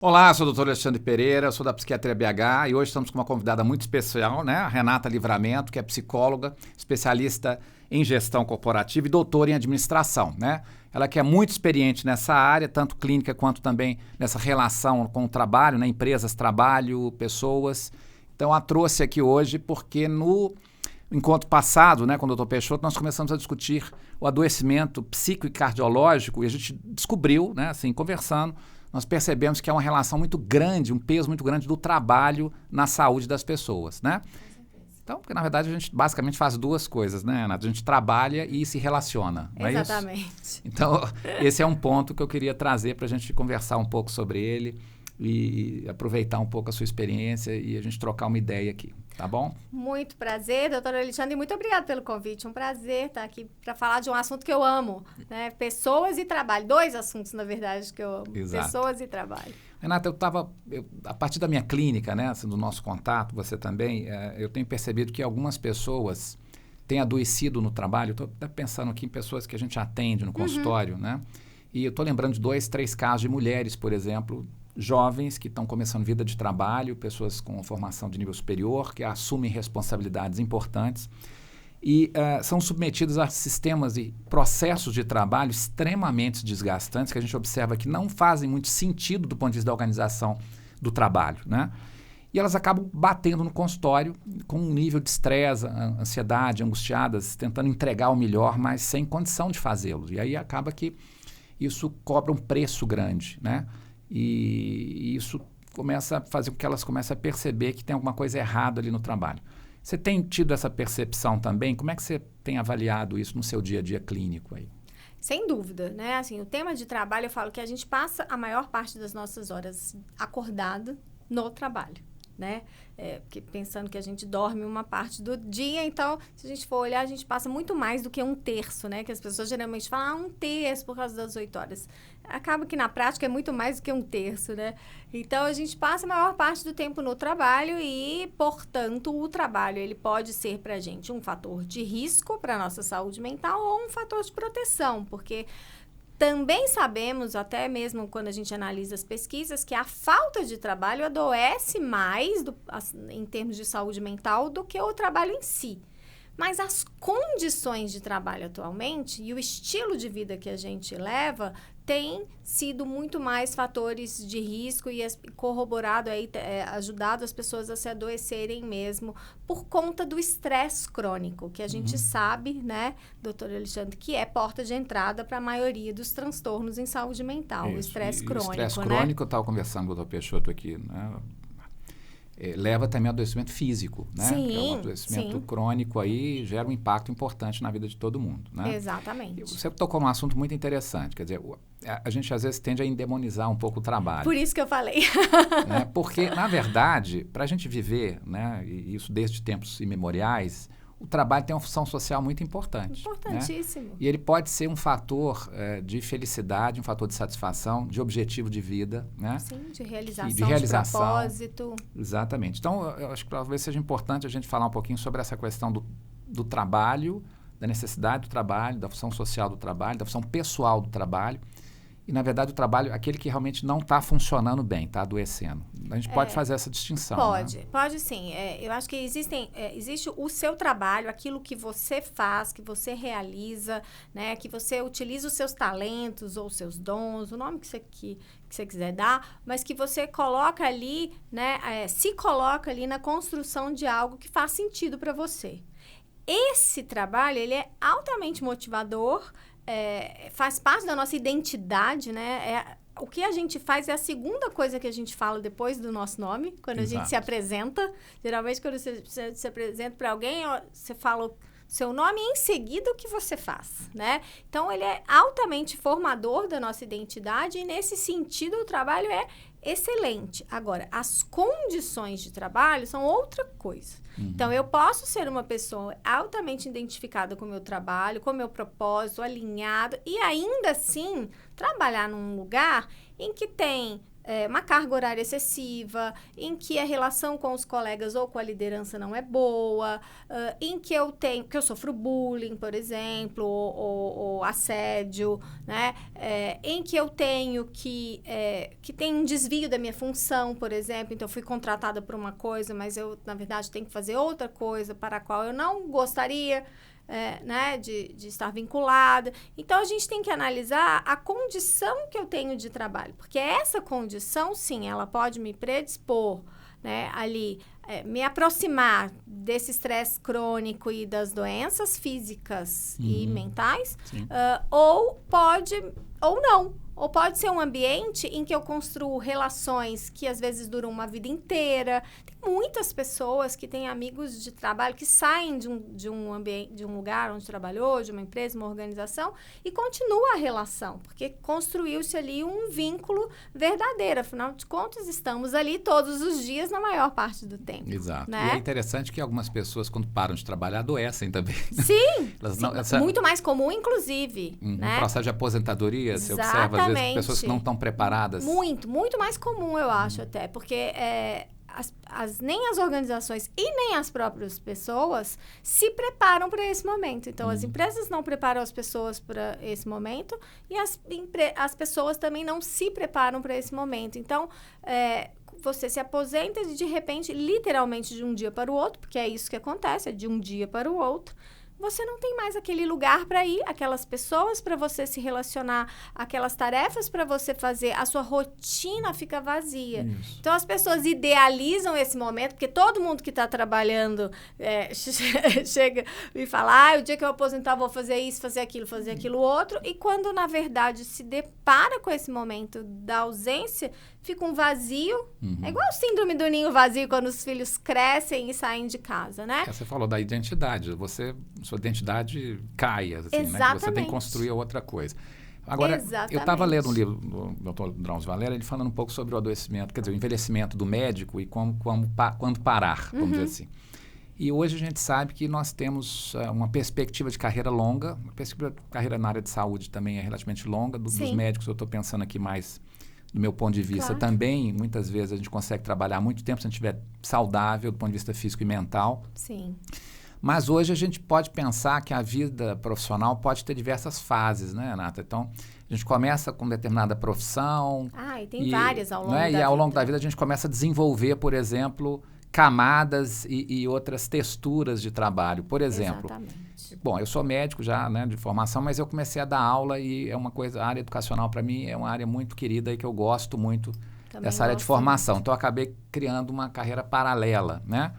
Olá, sou o Dr. Alexandre Pereira, sou da Psiquiatria BH e hoje estamos com uma convidada muito especial, né? A Renata Livramento, que é psicóloga, especialista em gestão corporativa e doutora em administração, né? Ela que é muito experiente nessa área, tanto clínica quanto também nessa relação com o trabalho, né? Empresas, trabalho, pessoas. Então, a trouxe aqui hoje porque no encontro passado, né, com o Dr. Peixoto, nós começamos a discutir o adoecimento psíquico e cardiológico e a gente descobriu, né, assim, conversando, nós percebemos que é uma relação muito grande, um peso muito grande do trabalho na saúde das pessoas, né? Então, porque na verdade a gente basicamente faz duas coisas, né, Ana? A gente trabalha e se relaciona, não é isso? Exatamente. Então, esse é um ponto que eu queria trazer para a gente conversar um pouco sobre ele e aproveitar um pouco a sua experiência e a gente trocar uma ideia aqui, tá bom? Muito prazer, doutora Alexandre, e muito obrigada pelo convite. Um prazer estar aqui para falar de um assunto que eu amo, né? Pessoas e trabalho. Dois assuntos, na verdade, que eu amo. Exato. Pessoas e trabalho. Renata, a partir da minha clínica, né, assim, do nosso contato, você também, eu tenho percebido que algumas pessoas têm adoecido no trabalho. Estou até pensando aqui em pessoas que a gente atende no consultório, né? E eu estou lembrando de 2, 3 casos de mulheres, por exemplo, jovens que estão começando vida de trabalho, pessoas com formação de nível superior, que assumem responsabilidades importantes e são submetidas a sistemas e processos de trabalho extremamente desgastantes, que a gente observa que não fazem muito sentido do ponto de vista da organização do trabalho, né? E elas acabam batendo no consultório com um nível de estresse, ansiedade, angustiadas, tentando entregar o melhor, mas sem condição de fazê-lo. E aí acaba que isso cobra um preço grande, né? E isso começa a fazer com que elas comecem a perceber que tem alguma coisa errada ali no trabalho. Você tem tido essa percepção também? Como é que você tem avaliado isso no seu dia a dia clínico aí? Sem dúvida, né? Assim, o tema de trabalho, eu falo que a gente passa a maior parte das nossas horas acordado no trabalho, né? Porque pensando que a gente dorme uma parte do dia, então, se a gente for olhar, a gente passa muito mais do que um terço, né? Que as pessoas geralmente falam, um terço por causa das 8 horas. Acaba que na prática é muito mais do que um terço, né? Então, a gente passa a maior parte do tempo no trabalho e, portanto, o trabalho, ele pode ser pra gente um fator de risco para a nossa saúde mental ou um fator de proteção, porque também sabemos, até mesmo quando a gente analisa as pesquisas, que a falta de trabalho adoece mais em termos de saúde mental do que o trabalho em si. Mas as condições de trabalho atualmente e o estilo de vida que a gente leva tem sido muito mais fatores de risco e corroborado aí, ajudado as pessoas a se adoecerem mesmo por conta do estresse crônico, que a gente sabe, né, doutor Alexandre, que é porta de entrada para a maioria dos transtornos em saúde mental, Isso. O estresse crônico, o estresse né? crônico, eu estava conversando com o Dr. Peixoto aqui, né? Leva também ao adoecimento físico, né? Sim, que é um adoecimento sim. crônico aí, gera um impacto importante na vida de todo mundo, né? Exatamente. Você tocou num assunto muito interessante, quer dizer, a gente às vezes tende a endemonizar um pouco o trabalho. Por isso que eu falei. Né? Porque, na verdade, para a gente viver, né, e isso desde tempos imemoriais, o trabalho tem uma função social muito importante. Importantíssimo. Né? E ele pode ser um fator de felicidade, um fator de satisfação, de objetivo de vida. Né? Sim, de realização, de realização. propósito. Exatamente. Então, eu acho que talvez seja importante a gente falar um pouquinho sobre essa questão do trabalho, da necessidade do trabalho, da função social do trabalho, da função pessoal do trabalho. E, na verdade, o trabalho, aquele que realmente não está funcionando bem, está adoecendo. A gente pode fazer essa distinção. Pode sim. Eu acho que existe o seu trabalho, aquilo que você faz, que você realiza, né? Que você utiliza os seus talentos ou os seus dons, o nome que você quiser dar, mas que você coloca ali, né? Se coloca ali na construção de algo que faz sentido para você. Esse trabalho, ele é altamente motivador, faz parte da nossa identidade, né? O que a gente faz é a segunda coisa que a gente fala depois do nosso nome, quando Exato. a gente se apresenta. Geralmente, quando você se apresenta para alguém, você fala o seu nome e em seguida o que você faz, né? Então, ele é altamente formador da nossa identidade e, nesse sentido, o trabalho é excelente. Agora, as condições de trabalho são outra coisa. Então, eu posso ser uma pessoa altamente identificada com o meu trabalho, com o meu propósito, alinhada, e ainda assim trabalhar num lugar em que tem uma carga horária excessiva, em que a relação com os colegas ou com a liderança não é boa, em que eu sofro bullying, por exemplo, ou assédio, né? Em que eu tenho que tem um desvio da minha função, por exemplo, então eu fui contratada por uma coisa, mas eu, na verdade, tenho que fazer outra coisa para a qual eu não gostaria, né, de estar vinculada. Então, a gente tem que analisar a condição que eu tenho de trabalho, porque essa condição, sim, ela pode me predispor, né, ali, me aproximar desse estresse crônico e das doenças físicas e mentais, ou não. Ou pode ser um ambiente em que eu construo relações que às vezes duram uma vida inteira. Tem muitas pessoas que têm amigos de trabalho que saem de um ambiente, de um lugar onde trabalhou, de uma empresa, uma organização, e continua a relação, porque construiu-se ali um vínculo verdadeiro. Afinal de contas, estamos ali todos os dias na maior parte do tempo. Exato. Né? E é interessante que algumas pessoas, quando param de trabalhar, adoecem também. Sim, Elas muito mais comum, inclusive. No processo de apoentadoria, você observa, às vezes, pessoas que não estão preparadas. Muito mais comum, eu acho, até. Porque nem as organizações e nem as próprias pessoas se preparam para esse momento. Então, as empresas não preparam as pessoas para esse momento e as pessoas também não se preparam para esse momento. Então, você se aposenta e, de repente, literalmente de um dia para o outro, porque é isso que acontece, é de um dia para o outro, você não tem mais aquele lugar para ir, aquelas pessoas para você se relacionar, aquelas tarefas para você fazer, a sua rotina fica vazia. Isso. Então, as pessoas idealizam esse momento, porque todo mundo que está trabalhando chega e fala, o dia que eu aposentar vou fazer isso, fazer aquilo outro, e quando, na verdade, se depara com esse momento da ausência, fica um vazio. É igual o síndrome do ninho vazio, quando os filhos crescem e saem de casa, né? Você falou da identidade. Sua identidade cai, assim, né? Você tem que construir outra coisa. Agora, eu estava lendo um livro do Dr. Drauzio Varela, ele falando um pouco sobre o adoecimento, quer dizer, o envelhecimento do médico e quando parar, vamos dizer assim. E hoje a gente sabe que nós temos uma perspectiva de carreira longa, uma perspectiva de carreira na área de saúde também é relativamente longa, dos médicos eu estou pensando aqui mais do meu ponto de vista também, muitas vezes a gente consegue trabalhar muito tempo se a gente estiver saudável do ponto de vista físico e mental. Sim. Mas hoje a gente pode pensar que a vida profissional pode ter diversas fases, né, Renata? Então, a gente começa com determinada profissão. E tem várias ao longo da vida. E ao longo da vida a gente começa a desenvolver, por exemplo, camadas e outras texturas de trabalho. Por exemplo, bom, eu sou médico já, né, de formação, mas eu comecei a dar aula e é uma coisa, a área educacional para mim é uma área muito querida e que eu gosto muito dessa área de formação. Então, eu acabei criando uma carreira paralela, né?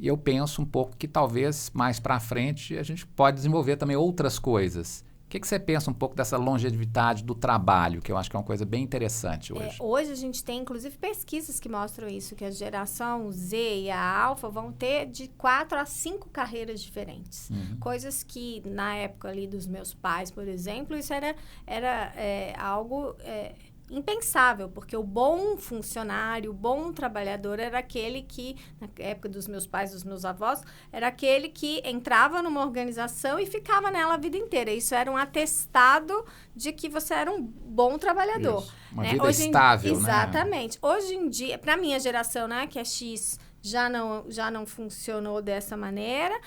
E eu penso um pouco que talvez mais para frente a gente pode desenvolver também outras coisas. O que você pensa um pouco dessa longevidade do trabalho, que eu acho que é uma coisa bem interessante hoje? Hoje a gente tem, inclusive, pesquisas que mostram isso, que a geração Z e a Alfa vão ter de 4 a 5 carreiras diferentes. Coisas que, na época ali dos meus pais, por exemplo, isso era algo impensável, porque o bom funcionário, o bom trabalhador era aquele que, na época dos meus pais, dos meus avós, era aquele que entrava numa organização e ficava nela a vida inteira. Isso era um atestado de que você era um bom trabalhador. Isso. Uma vida estável, exatamente. Hoje em dia, para a minha geração, né, que é X, já não funcionou dessa maneira.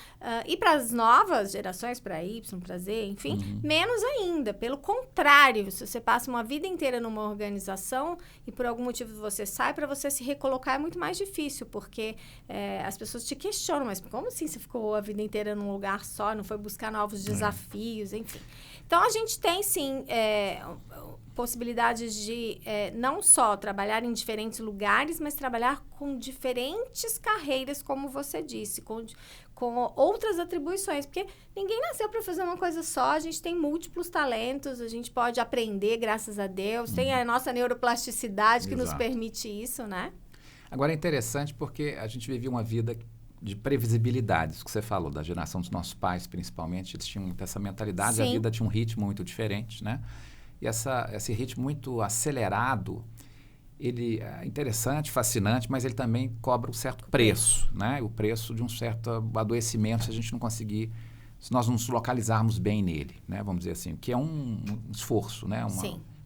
E para as novas gerações, para Y, para Z, enfim, menos ainda. Pelo contrário, se você passa uma vida inteira numa organização e por algum motivo você sai, para você se recolocar é muito mais difícil, porque as pessoas te questionam, mas como assim você ficou a vida inteira num lugar só, não foi buscar novos desafios, enfim. Então, a gente tem, sim, possibilidades de não só trabalhar em diferentes lugares, mas trabalhar com diferentes carreiras, como você disse, com outras atribuições, porque ninguém nasceu para fazer uma coisa só, a gente tem múltiplos talentos, a gente pode aprender, graças a Deus, tem a nossa neuroplasticidade que nos permite isso, né? Agora, é interessante porque a gente vivia uma vida de previsibilidades, que você falou, da geração dos nossos pais, principalmente, eles tinham essa mentalidade, a vida tinha um ritmo muito diferente, né? E esse ritmo muito acelerado, ele é interessante, fascinante, mas ele também cobra um certo preço, né? O preço de um certo adoecimento, se nós não nos localizarmos bem nele, né? Vamos dizer assim, que é um esforço, né?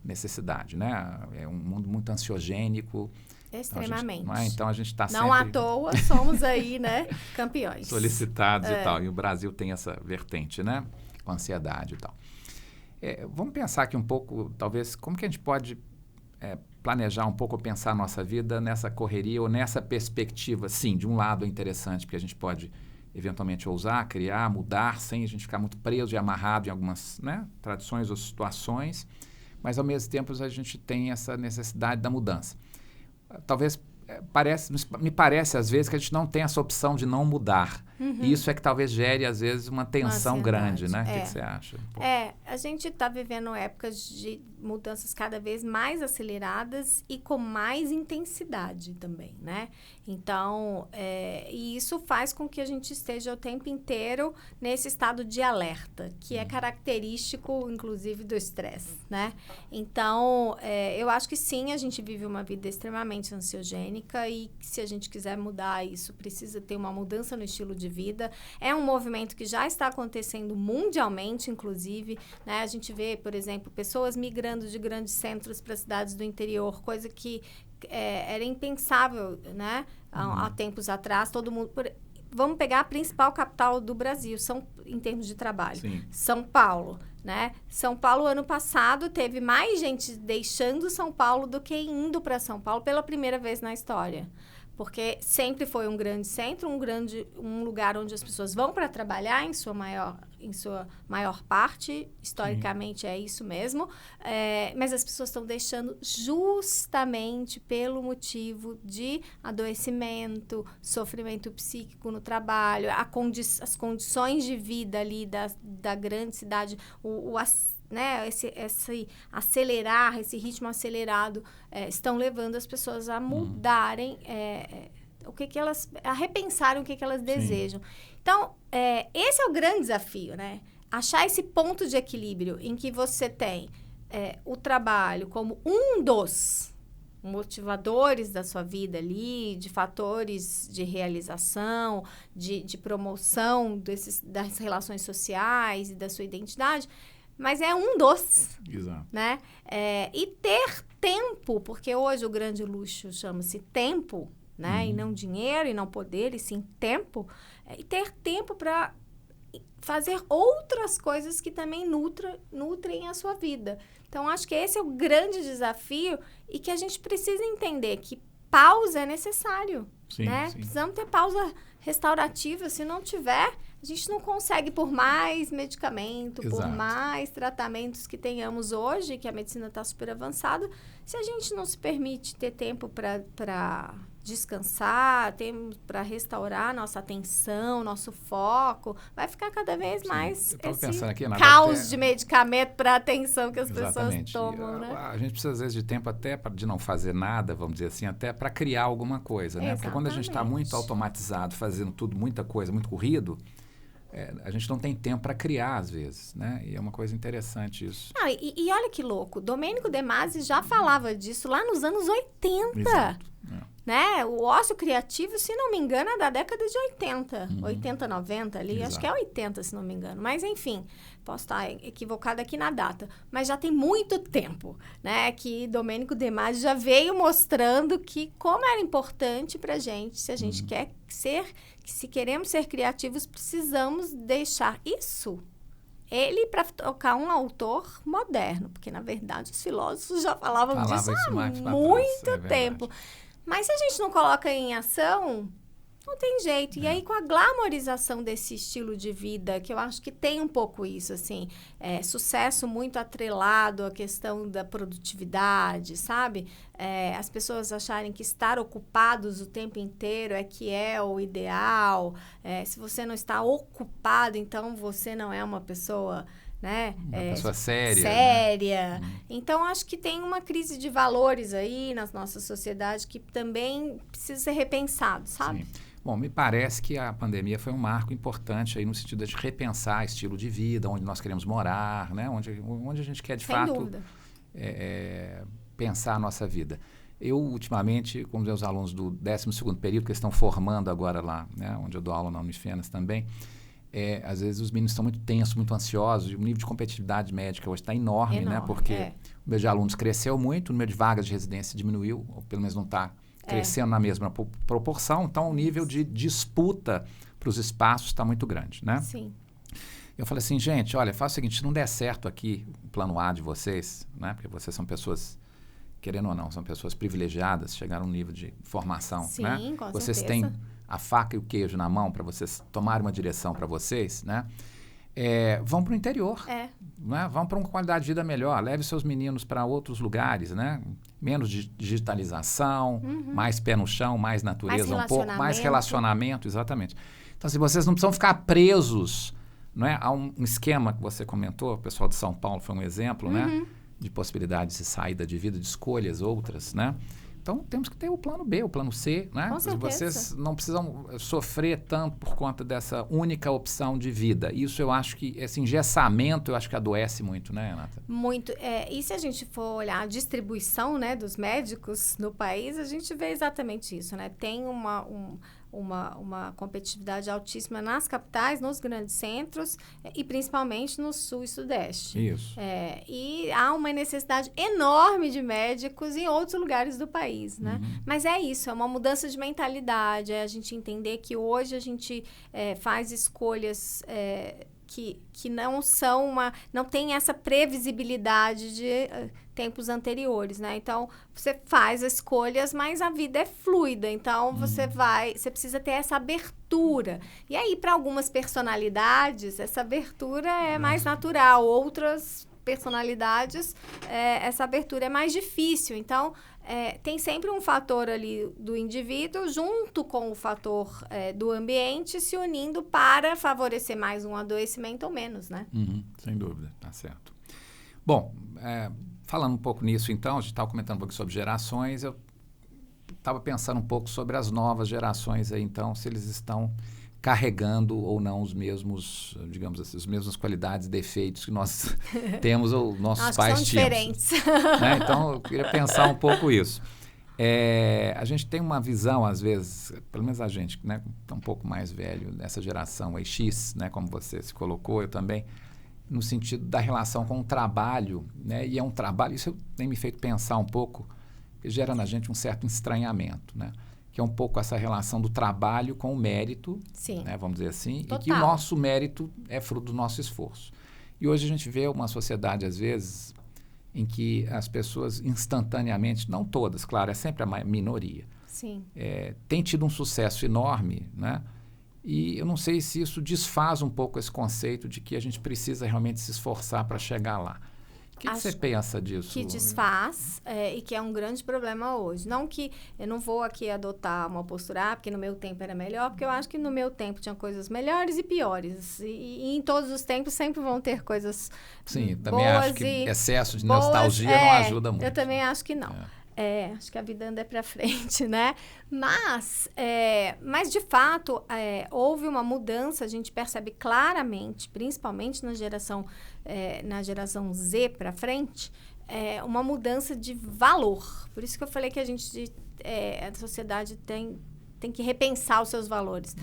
necessidade, né? É um mundo muito ansiogênico. Extremamente. Então a gente está sempre... Não à toa, somos aí, né, campeões. Solicitados e tal. E o Brasil tem essa vertente, né? Com ansiedade e tal. Vamos pensar aqui um pouco, talvez, como que a gente pode planejar um pouco, pensar a nossa vida nessa correria ou nessa perspectiva. Sim, de um lado é interessante, porque a gente pode eventualmente ousar, criar, mudar, sem a gente ficar muito preso e amarrado em algumas, né, tradições ou situações, mas ao mesmo tempo a gente tem essa necessidade da mudança. Talvez me parece às vezes que a gente não tem essa opção de não mudar. E isso é que talvez gere às vezes uma tensão grande, né? O que você acha? A gente está vivendo épocas de mudanças cada vez mais aceleradas e com mais intensidade também, né? Então, e isso faz com que a gente esteja o tempo inteiro nesse estado de alerta, que é característico, inclusive, do estresse, né? Então, eu acho que sim, a gente vive uma vida extremamente ansiogênica e se a gente quiser mudar isso, precisa ter uma mudança no estilo de vida. É um movimento que já está acontecendo mundialmente, inclusive, né? A gente vê, por exemplo, pessoas migrando de grandes centros para cidades do interior, coisa que era impensável, né? Há tempos atrás, todo mundo... Vamos pegar a principal capital do Brasil, em termos de trabalho. Sim. São Paulo, né? São Paulo, ano passado, teve mais gente deixando São Paulo do que indo para São Paulo pela primeira vez na história. Porque sempre foi um grande centro, um lugar onde as pessoas vão para trabalhar em sua maior parte. Historicamente é isso mesmo. Mas as pessoas estão deixando justamente pelo motivo de adoecimento, sofrimento psíquico no trabalho, as condições de vida ali da grande cidade, né, esse acelerar, esse ritmo acelerado, estão levando as pessoas a mudarem a repensarem o que elas desejam. Então, esse é o grande desafio, né? Achar esse ponto de equilíbrio em que você tem o trabalho como um dos motivadores da sua vida ali, de fatores de realização, de promoção das relações sociais e da sua identidade, mas é um dos, exato, né? E ter tempo, porque hoje o grande luxo chama-se tempo, né? E não dinheiro, e não poder, e sim tempo. E ter tempo para fazer outras coisas que também nutrem a sua vida. Então, acho que esse é o grande desafio e que a gente precisa entender que pausa é necessário, né? Sim. Precisamos ter pausa restaurativa. Se não tiver, a gente não consegue, por mais medicamento, exato, por mais tratamentos que tenhamos hoje, que a medicina está super avançada, se a gente não se permite ter tempo para descansar, tempo para restaurar nossa atenção, nosso foco, vai ficar cada vez mais esse caos de medicamento para atenção que as pessoas tomam, né? A gente precisa, às vezes, de tempo até de não fazer nada, vamos dizer assim, até para criar alguma coisa, né? Porque quando a gente está muito automatizado, fazendo tudo, muita coisa, muito corrido, a gente não tem tempo para criar, às vezes, né? E é uma coisa interessante isso. E olha que louco, Domênico De Masi já falava disso lá nos anos 80. Exato. Né? O ócio criativo, se não me engano, é da década de 80. 80, 90 ali. Exato. Acho que é 80, se não me engano. Mas, enfim, posso estar equivocada aqui na data. Mas já tem muito tempo, né? Que Domênico De Masi já veio mostrando que como era importante pra gente, se a gente quer se queremos ser criativos, precisamos deixar isso. Ele para tocar um autor moderno, porque, na verdade, os filósofos já falavam disso há muito tempo. Mas se a gente não coloca em ação, não tem jeito. E aí, com a glamorização desse estilo de vida, que eu acho que tem um pouco isso, assim, sucesso muito atrelado à questão da produtividade, sabe? As pessoas acharem que estar ocupados o tempo inteiro é o ideal. Se você não está ocupado, então você não é uma pessoa... né? Uma pessoa séria. Séria. Né? Então, acho que tem uma crise de valores aí na nossa sociedade que também precisa ser repensado, sabe? Sim. Bom, me parece que a pandemia foi um marco importante aí no sentido de repensar estilo de vida, onde nós queremos morar, né? Onde a gente quer, de fato, pensar a nossa vida. Eu, ultimamente, com os meus alunos do 12º período, que estão formando agora lá, né? Onde eu dou aula na Unifenas também, às vezes os meninos estão muito tensos, muito ansiosos, e o nível de competitividade médica hoje está enorme, né? Porque o número de alunos cresceu muito, o número de vagas de residência diminuiu, ou pelo menos não está crescendo na mesma proporção, então o nível de disputa para os espaços está muito grande, né? Sim. Eu falei assim, gente, olha, faz o seguinte, se não der certo aqui o plano A de vocês, né? Porque vocês são pessoas, querendo ou não, são pessoas privilegiadas, chegaram a um nível de formação, Sim, né? com Vocês certeza. têm a faca e o queijo na mão para vocês tomarem uma direção para vocês, né? Vão para o interior, né? Vão para uma qualidade de vida melhor, leve seus meninos para outros lugares, né? Menos digitalização, mais pé no chão, mais natureza, um pouco, mais relacionamento, exatamente. Então, assim, vocês não precisam ficar presos, não é? Há um esquema que você comentou, o pessoal de São Paulo foi um exemplo, né? De possibilidades de saída de vida, de escolhas outras, né? Então, temos que ter o plano B, o plano C, né? Com certeza. Vocês não precisam sofrer tanto por conta dessa única opção de vida. Isso eu acho que, esse engessamento, eu acho que adoece muito, né, Renata? Muito. E se a gente for olhar a distribuição, né, dos médicos no país, a gente vê exatamente isso, né? Tem uma competitividade altíssima nas capitais, nos grandes centros e principalmente no sul e sudeste. Isso. E há uma necessidade enorme de médicos em outros lugares do país, né? Mas é isso, é uma mudança de mentalidade, é a gente entender que hoje a gente faz escolhas que não tem essa previsibilidade de tempos anteriores, né? Então, você faz as escolhas, mas a vida é fluida. Então, você precisa ter essa abertura. E aí, para algumas personalidades, essa abertura é mais natural. Outras personalidades, essa abertura é mais difícil. Então, tem sempre um fator ali do indivíduo junto com o fator do ambiente se unindo para favorecer mais um adoecimento ou menos, né? Sem dúvida, tá certo. Bom, falando um pouco nisso então, a gente estava comentando um pouco sobre gerações, eu estava pensando um pouco sobre as novas gerações aí, então, se eles estão carregando ou não os mesmos, digamos assim, as mesmas qualidades e defeitos que nós temos ou nossos pais são tinham. Diferentes. Né? Então, eu queria pensar um pouco isso. A gente tem uma visão, às vezes, pelo menos a gente, né, tá um pouco mais velho, dessa geração aí, X, né, como você se colocou, eu também, no sentido da relação com o trabalho, né, e é um trabalho, isso tem me feito pensar um pouco, que gera na gente um certo estranhamento, né, que é um pouco essa relação do trabalho com o mérito, né, vamos dizer assim, Total. e que o nosso mérito é fruto do nosso esforço. E hoje a gente vê uma sociedade, às vezes, em que as pessoas instantaneamente, não todas, claro, é sempre a minoria, tem tido um sucesso enorme, né? E eu não sei se isso desfaz um pouco esse conceito de que a gente precisa realmente se esforçar para chegar lá. O que você pensa disso? Que desfaz e que é um grande problema hoje. Não que eu não vou aqui adotar uma postura, porque no meu tempo era melhor, porque eu acho que no meu tempo tinha coisas melhores e piores. E em todos os tempos sempre vão ter coisas Sim, boas também acho que excesso de nostalgia não ajuda muito. Eu também acho que não. Acho que a vida anda para frente, né? Mas de fato, houve uma mudança, a gente percebe claramente, principalmente na geração Z para frente, uma mudança de valor. Por isso que eu falei que a sociedade tem que repensar os seus valores.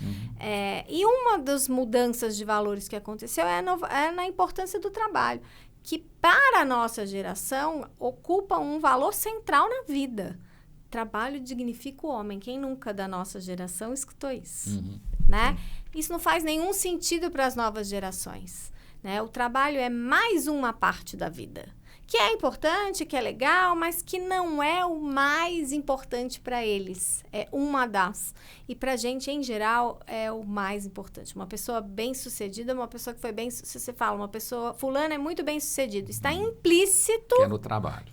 E uma das mudanças de valores que aconteceu é na importância do trabalho, que para a nossa geração ocupa um valor central na vida. Trabalho dignifica o homem. Quem nunca da nossa geração escutou isso? Né? Isso não faz nenhum sentido para as novas gerações. Né? O trabalho é mais uma parte da vida, que é importante, que é legal, mas que não é o mais importante para eles. É uma das. E para a gente, em geral, é o mais importante. Uma pessoa bem-sucedida, uma pessoa que foi bem... Se você fala, uma pessoa... Fulano é muito bem-sucedido. Está implícito... Que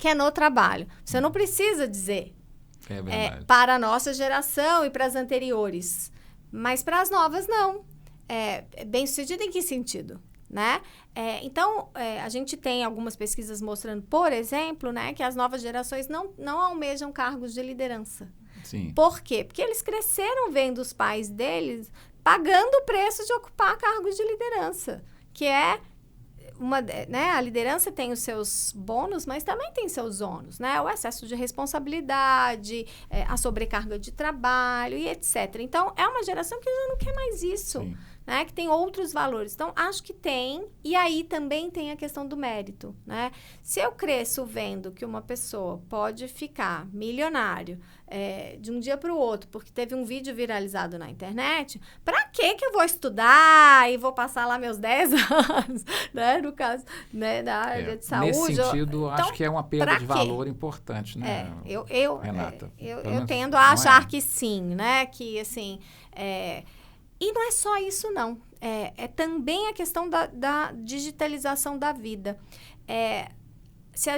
é no trabalho. Você não precisa dizer. É verdade. Para a nossa geração e para as anteriores. Mas para as novas, não. Bem-sucedido em que sentido? Né? Então, a gente tem algumas pesquisas mostrando, por exemplo, né, que as novas gerações não almejam cargos de liderança. Sim. Por quê? Porque eles cresceram vendo os pais deles pagando o preço de ocupar cargos de liderança, que né, a liderança tem os seus bônus, mas também tem seus ônus, né? O excesso de responsabilidade, a sobrecarga de trabalho e etc. Então, é uma geração que já não quer mais isso. né? Que tem outros valores. Então, acho que tem. E aí também tem a questão do mérito, né? Se eu cresço vendo que uma pessoa pode ficar milionário de um dia para o outro, porque teve um vídeo viralizado na internet, para que eu vou estudar e vou passar lá meus 10 anos, né? No caso, né, da área de saúde. Nesse sentido, Então, acho que é uma perda de valor importante, né, Renata? Eu tendo a achar que sim, né? Que, assim... E não é só isso, não. É também a questão da digitalização da vida. Se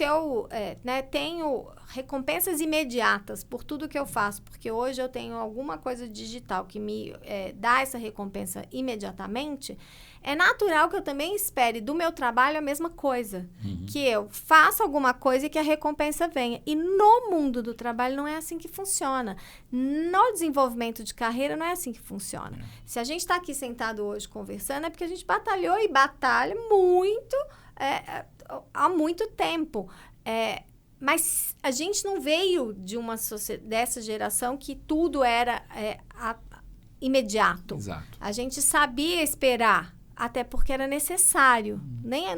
eu tenho recompensas imediatas por tudo que eu faço, porque hoje eu tenho alguma coisa digital que me dá essa recompensa imediatamente, é natural que eu também espere do meu trabalho a mesma coisa. Que eu faça alguma coisa e que a recompensa venha. E no mundo do trabalho não é assim que funciona. No desenvolvimento de carreira não é assim que funciona. Se a gente está aqui sentado hoje conversando, é porque a gente batalhou e batalha muito há muito tempo. Mas a gente não veio dessa geração que tudo era imediato. Exato. A gente sabia esperar, até porque era necessário.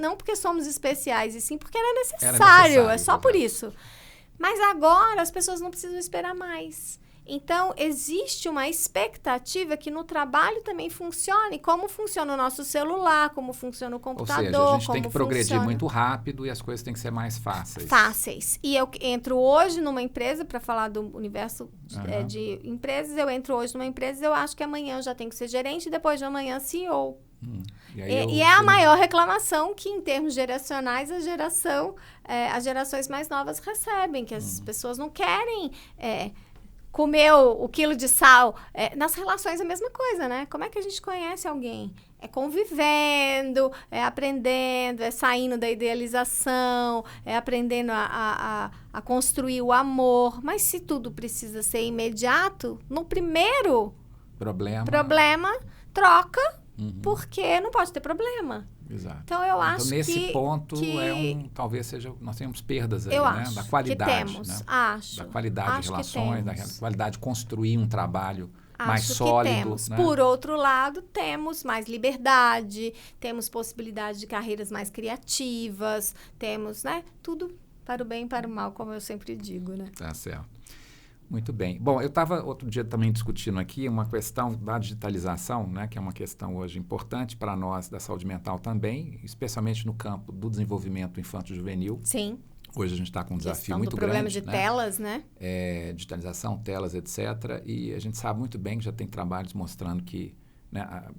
Não porque somos especiais, e sim porque era necessário. É só por isso. Mas agora as pessoas não precisam esperar mais. Então, existe uma expectativa que no trabalho também funcione, como funciona o nosso celular, como funciona o computador. Ou seja, a gente tem que progredir muito rápido e as coisas têm que ser mais fáceis. Fáceis. E eu entro hoje numa empresa, para falar do universo de empresas, eu entro hoje numa empresa, eu acho que amanhã eu já tenho que ser gerente e depois de amanhã CEO. E é a maior reclamação que, em termos geracionais, as gerações mais novas recebem, que as pessoas não querem... comer o quilo de sal. Nas relações é a mesma coisa, né? Como é que a gente conhece alguém? É convivendo, é aprendendo, é saindo da idealização, é aprendendo a construir o amor. Mas se tudo precisa ser imediato, no primeiro problema troca, porque não pode ter problema. Exato. Então, eu acho nesse ponto, talvez seja... Nós temos perdas aí, né? Da qualidade. Que temos, né? acho. Da qualidade de relações, da qualidade de construir um trabalho mais Acho sólido. Que temos. Né? Por outro lado, temos mais liberdade, temos possibilidade de carreiras mais criativas, temos, né? Tudo para o bem e para o mal, como eu sempre digo, né? Tá certo. Muito bem. Bom, eu estava outro dia também discutindo aqui uma questão da digitalização, né, que é uma questão hoje importante para nós da saúde mental também, especialmente no campo do desenvolvimento infanto-juvenil. Sim. Hoje a gente está com um desafio muito grande. Problema de telas, né? Digitalização, telas, etc. E a gente sabe muito bem que já tem trabalhos mostrando que, né,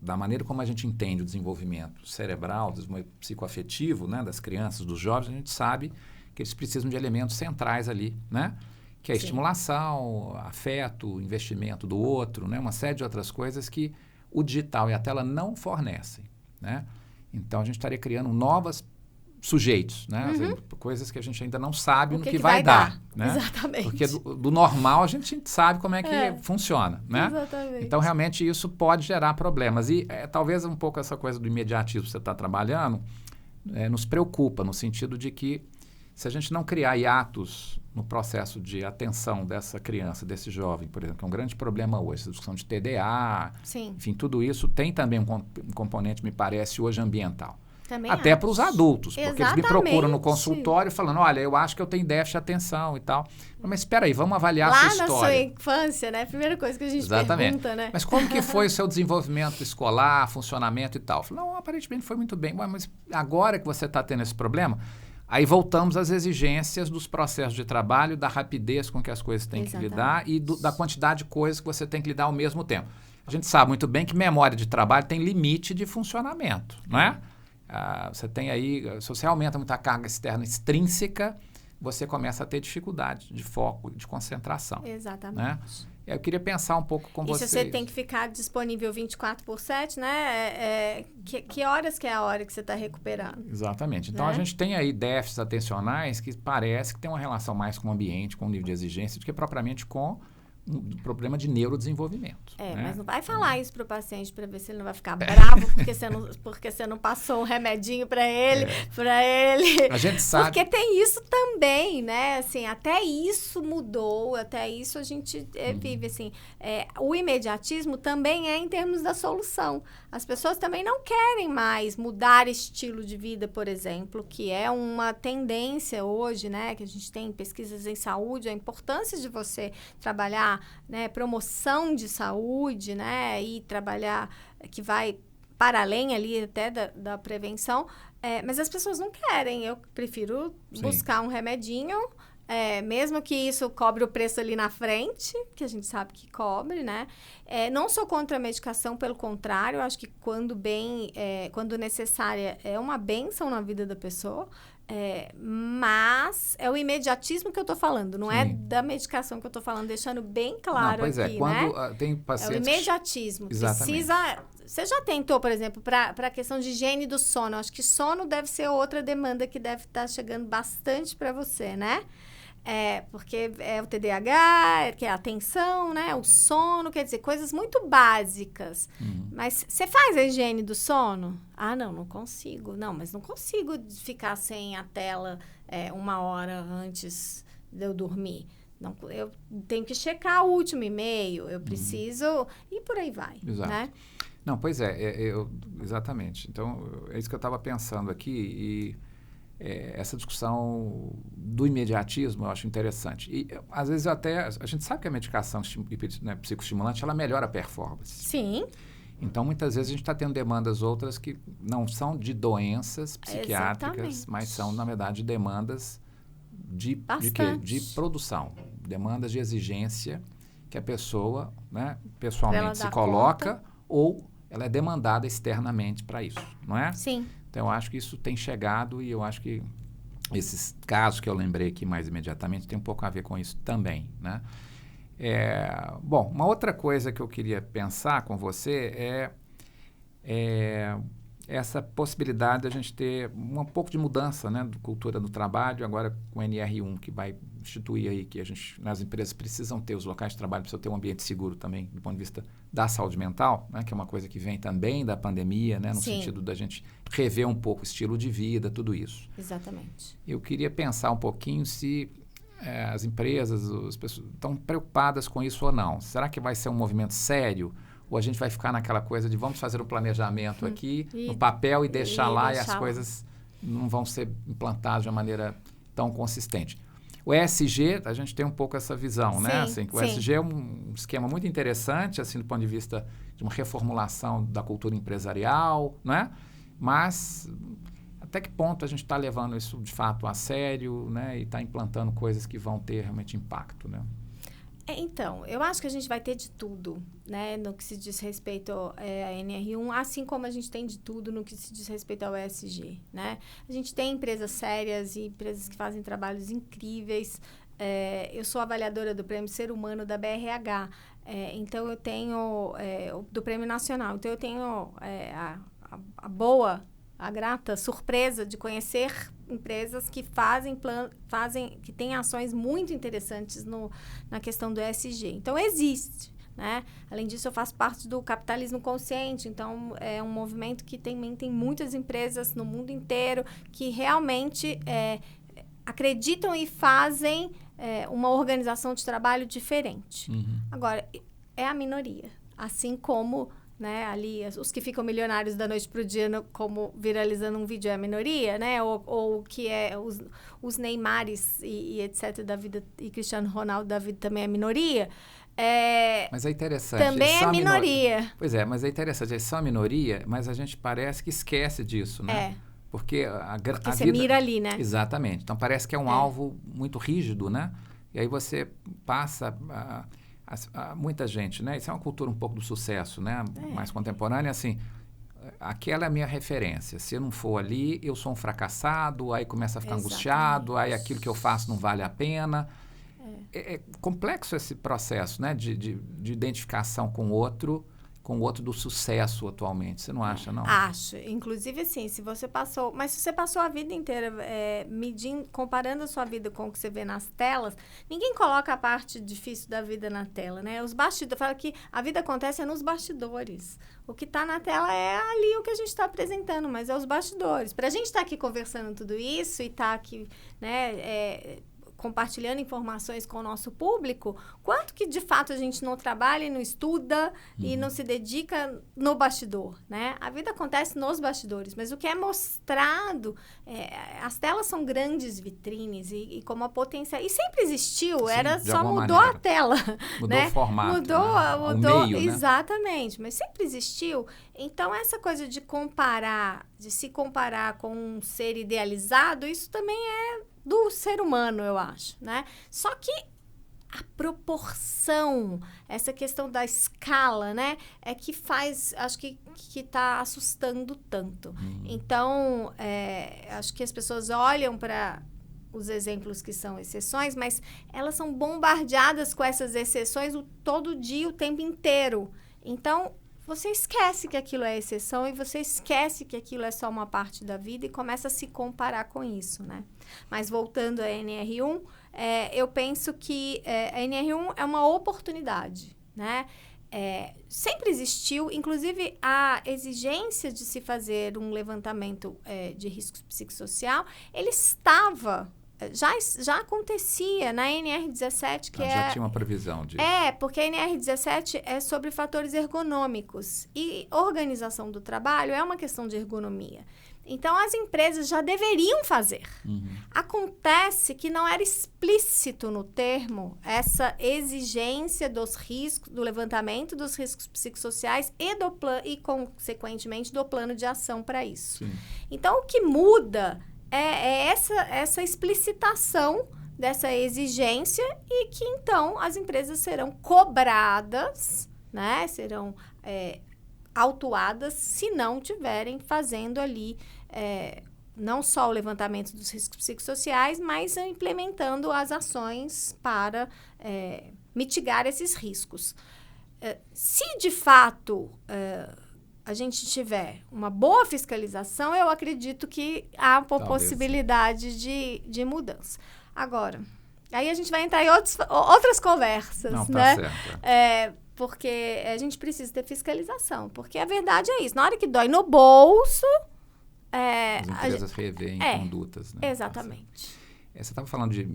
da maneira como a gente entende o desenvolvimento cerebral, o desenvolvimento psicoafetivo, né, das crianças, dos jovens, a gente sabe que eles precisam de elementos centrais ali, né? Que é a estimulação, afeto, investimento do outro, né? Uma série de outras coisas que o digital e a tela não fornecem, né? Então, a gente estaria criando novos sujeitos, né? Coisas que a gente ainda não sabe no que vai dar. Né? Exatamente. Porque do normal a gente sabe como é que funciona, né? Exatamente. Então, realmente, isso pode gerar problemas. E talvez um pouco essa coisa do imediatismo que você está trabalhando nos preocupa, no sentido de que se a gente não criar hiatos no processo de atenção dessa criança, desse jovem, por exemplo, que é um grande problema hoje, essa discussão de TDA, Sim. Enfim, tudo isso tem também um componente, me parece, hoje ambiental. Também até para os adultos, porque eles me procuram no consultório falando, olha, eu acho que eu tenho déficit de atenção e tal. Mas espera aí, vamos avaliar a sua história. Lá na sua infância, né? Primeira coisa que a gente pergunta, né? Mas como que foi o seu desenvolvimento escolar, funcionamento e tal? Eu falo, não, aparentemente foi muito bem. Mas agora que você está tendo esse problema... Aí voltamos às exigências dos processos de trabalho, da rapidez com que as coisas têm que lidar e da quantidade de coisas que você tem que lidar ao mesmo tempo. A gente sabe muito bem que memória de trabalho tem limite de funcionamento, não é? Você tem aí, se você aumenta muito a carga externa extrínseca, você começa a ter dificuldade de foco, de concentração. Exatamente. Né? Eu queria pensar um pouco com vocês. E se você tem que ficar disponível 24/7, né? Que horas que é a hora que você está recuperando? Exatamente. Então, a gente tem aí déficits atencionais que parece que tem uma relação mais com o ambiente, com o nível de exigência, do que propriamente com um problema de neurodesenvolvimento. Né? Mas não vai falar isso para o paciente para ver se ele não vai ficar bravo porque você não passou um remedinho para ele, A gente sabe. Porque tem isso também, né? Assim, até isso mudou, até isso a gente vive, assim. O imediatismo também é em termos da solução. As pessoas também não querem mais mudar estilo de vida, por exemplo, que é uma tendência hoje, né? Que a gente tem pesquisas em saúde, a importância de você trabalhar, né, promoção de saúde, né, e trabalhar que vai para além ali até da prevenção, mas as pessoas não querem. Eu prefiro buscar um remedinho, mesmo que isso cobre o preço ali na frente, que a gente sabe que cobre, né? Não sou contra a medicação, pelo contrário, acho que quando necessária, é uma bênção na vida da pessoa. Mas é o imediatismo que eu estou falando, não é da medicação que eu estou falando, deixando bem claro aqui, quando né? Tem pacientes... É o imediatismo. Exatamente. Você já tentou, por exemplo, para a questão de higiene do sono? Acho que sono deve ser outra demanda que deve estar chegando bastante para você, né? Porque é o TDAH, que é a atenção, né? O sono, quer dizer, coisas muito básicas. Mas você faz a higiene do sono? Ah, não consigo. Não, mas não consigo ficar sem a tela 1 hora antes de eu dormir. Não, eu tenho que checar o último e-mail, eu preciso... E por aí vai, Exato. Né? Não, pois exatamente. Então, é isso que eu estava pensando aqui essa discussão do imediatismo eu acho interessante. E, às vezes, a gente sabe que a medicação psicoestimulante, ela melhora a performance. Sim. Então, muitas vezes, a gente está tendo demandas outras que não são de doenças psiquiátricas, Exatamente. mas são, na verdade, demandas de quê? De produção. Demandas de exigência que a pessoa, né, pessoalmente se coloca ou ela é demandada externamente para isso, não é? Sim. Então, eu acho que isso tem chegado e eu acho que esses casos que eu lembrei aqui mais imediatamente tem um pouco a ver com isso também, né? Bom, uma outra coisa que eu queria pensar com você é essa possibilidade de a gente ter um pouco de mudança, né, de cultura do trabalho, agora com o NR1, que vai instituir aí que as empresas precisam ter, os locais de trabalho precisam ter um ambiente seguro também, do ponto de vista da saúde mental, né, que é uma coisa que vem também da pandemia, né, no sentido da gente rever um pouco o estilo de vida, tudo isso. Exatamente. Eu queria pensar um pouquinho se as empresas, as pessoas estão preocupadas com isso ou não. Será que vai ser um movimento sério? Ou a gente vai ficar naquela coisa de vamos fazer um planejamento aqui no papel e deixar lá e as coisas não vão ser implantadas de uma maneira tão consistente. O ESG, a gente tem um pouco essa visão, né? Assim, o ESG é um esquema muito interessante, assim, do ponto de vista de uma reformulação da cultura empresarial, né? Mas até que ponto a gente está levando isso de fato a sério, né? E está implantando coisas que vão ter realmente impacto, né? Então, eu acho que a gente vai ter de tudo, né, no que se diz respeito à NR1, assim como a gente tem de tudo no que se diz respeito ao ESG, né? A gente tem empresas sérias e empresas que fazem trabalhos incríveis. Eu sou avaliadora do Prêmio Ser Humano da BRH, então eu tenho, do Prêmio Nacional, então eu tenho a grata surpresa de conhecer empresas que que têm ações muito interessantes na questão do ESG. Então, existe, né? Além disso, eu faço parte do capitalismo consciente. Então, é um movimento que também tem muitas empresas no mundo inteiro que realmente acreditam e fazem uma organização de trabalho diferente. Agora, é a minoria. Assim como... né, ali, os que ficam milionários da noite para o dia, como viralizando um vídeo é a minoria, né? Ou que é os Neymares e etc. da vida, e Cristiano Ronaldo da vida também é minoria. Mas é interessante. Também é minoria. Pois é, mas é interessante. Eles são a minoria, mas a gente parece que esquece disso, né? Porque Porque você mira ali, né? Exatamente. Então, parece que é um alvo muito rígido, né? E aí você passa... muita gente, né? Isso é uma cultura um pouco do sucesso, né? Mais contemporânea, assim, aquela é a minha referência. Se eu não for ali, eu sou um fracassado, aí começa a ficar angustiado, aí aquilo que eu faço não vale a pena. É complexo esse processo, né? De identificação com o outro, com o outro do sucesso atualmente. Você não acha, não? Acho. Inclusive, assim, se você passou a vida inteira medindo, comparando a sua vida com o que você vê nas telas, ninguém coloca a parte difícil da vida na tela, né? Os bastidores, fala que a vida acontece nos bastidores. O que está na tela é ali o que a gente está apresentando, mas é os bastidores. Para a gente estar aqui conversando tudo isso e estar aqui, né, compartilhando informações com o nosso público, quanto que de fato a gente não trabalha e não estuda e não se dedica no bastidor, né? A vida acontece nos bastidores, mas o que é mostrado, as telas são grandes vitrines e como a potência... E sempre existiu, Sim, só mudou a tela. Mudou né? o formato, Mudou, o meio, exatamente, mas sempre existiu. Então, essa coisa de se comparar com um ser idealizado, isso também é do ser humano, eu acho, né? Só que a proporção, essa questão da escala, né? É que faz, acho que tá assustando tanto. Então, acho que as pessoas olham para os exemplos que são exceções, mas elas são bombardeadas com essas exceções todo dia, o tempo inteiro. Então, você esquece que aquilo é exceção e você esquece que aquilo é só uma parte da vida e começa a se comparar com isso, né? Mas voltando à NR1, eu penso que a NR1 é uma oportunidade, né? Sempre existiu, inclusive a exigência de se fazer um levantamento de risco psicossocial, ele estava... Já acontecia na NR17, que já tinha uma previsão disso. Porque a NR17 é sobre fatores ergonômicos. E organização do trabalho é uma questão de ergonomia. Então, as empresas já deveriam fazer. Acontece que não era explícito no termo essa exigência dos riscos, do levantamento dos riscos psicossociais e consequentemente, do plano de ação para isso. Sim. Então, o que muda é essa explicitação dessa exigência e que, então, as empresas serão cobradas, né? Serão autuadas se não tiverem fazendo ali não só o levantamento dos riscos psicossociais, mas implementando as ações para mitigar esses riscos. Se, de fato... a gente tiver uma boa fiscalização, eu acredito que há uma possibilidade de mudança. Agora, aí a gente vai entrar em outras conversas, não, né? Tá certo. Porque a gente precisa ter fiscalização. Porque a verdade é isso. Na hora que dói no bolso... as empresas revêem condutas, né? Exatamente. Você estava falando de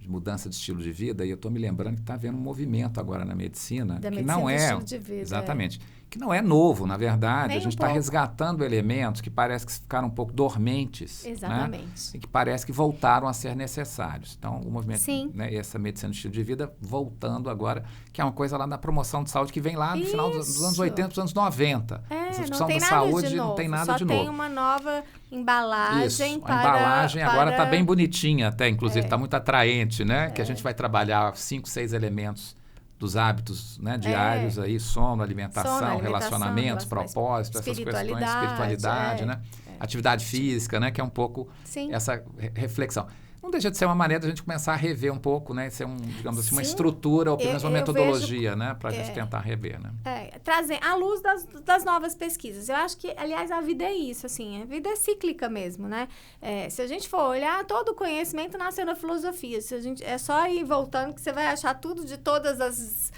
mudança de estilo de vida e eu estou me lembrando que está havendo um movimento agora na medicina que não é... estilo de vida, exatamente. Que não é novo, na verdade. Nem a gente está resgatando elementos que parece que ficaram um pouco dormentes. Exatamente. Né? E que parece que voltaram a ser necessários. Então, o movimento, Sim. Né, essa medicina de estilo de vida voltando agora, que é uma coisa lá na promoção de saúde que vem lá no final dos anos 80, dos anos 90. Essa discussão da saúde não tem nada de novo. Só tem uma nova embalagem. Isso, a embalagem agora está bem bonitinha até, inclusive, está muito atraente, né? Que a gente vai trabalhar 5, 6 elementos dos hábitos, né, diários aí, sono, alimentação, relacionamentos, propósito, essas questões, espiritualidade, né? Atividade física, né, que é um pouco essa reflexão. Não deixa de ser uma maneira de a gente começar a rever um pouco, né? Ser digamos assim, uma estrutura ou pelo menos uma metodologia, né? Para a gente tentar rever, né? Trazer à luz das novas pesquisas. Eu acho que, aliás, a vida é isso, assim. A vida é cíclica mesmo, né? Se a gente for olhar, todo o conhecimento nasceu na filosofia. Se a gente, é só ir voltando que você vai achar tudo de todas as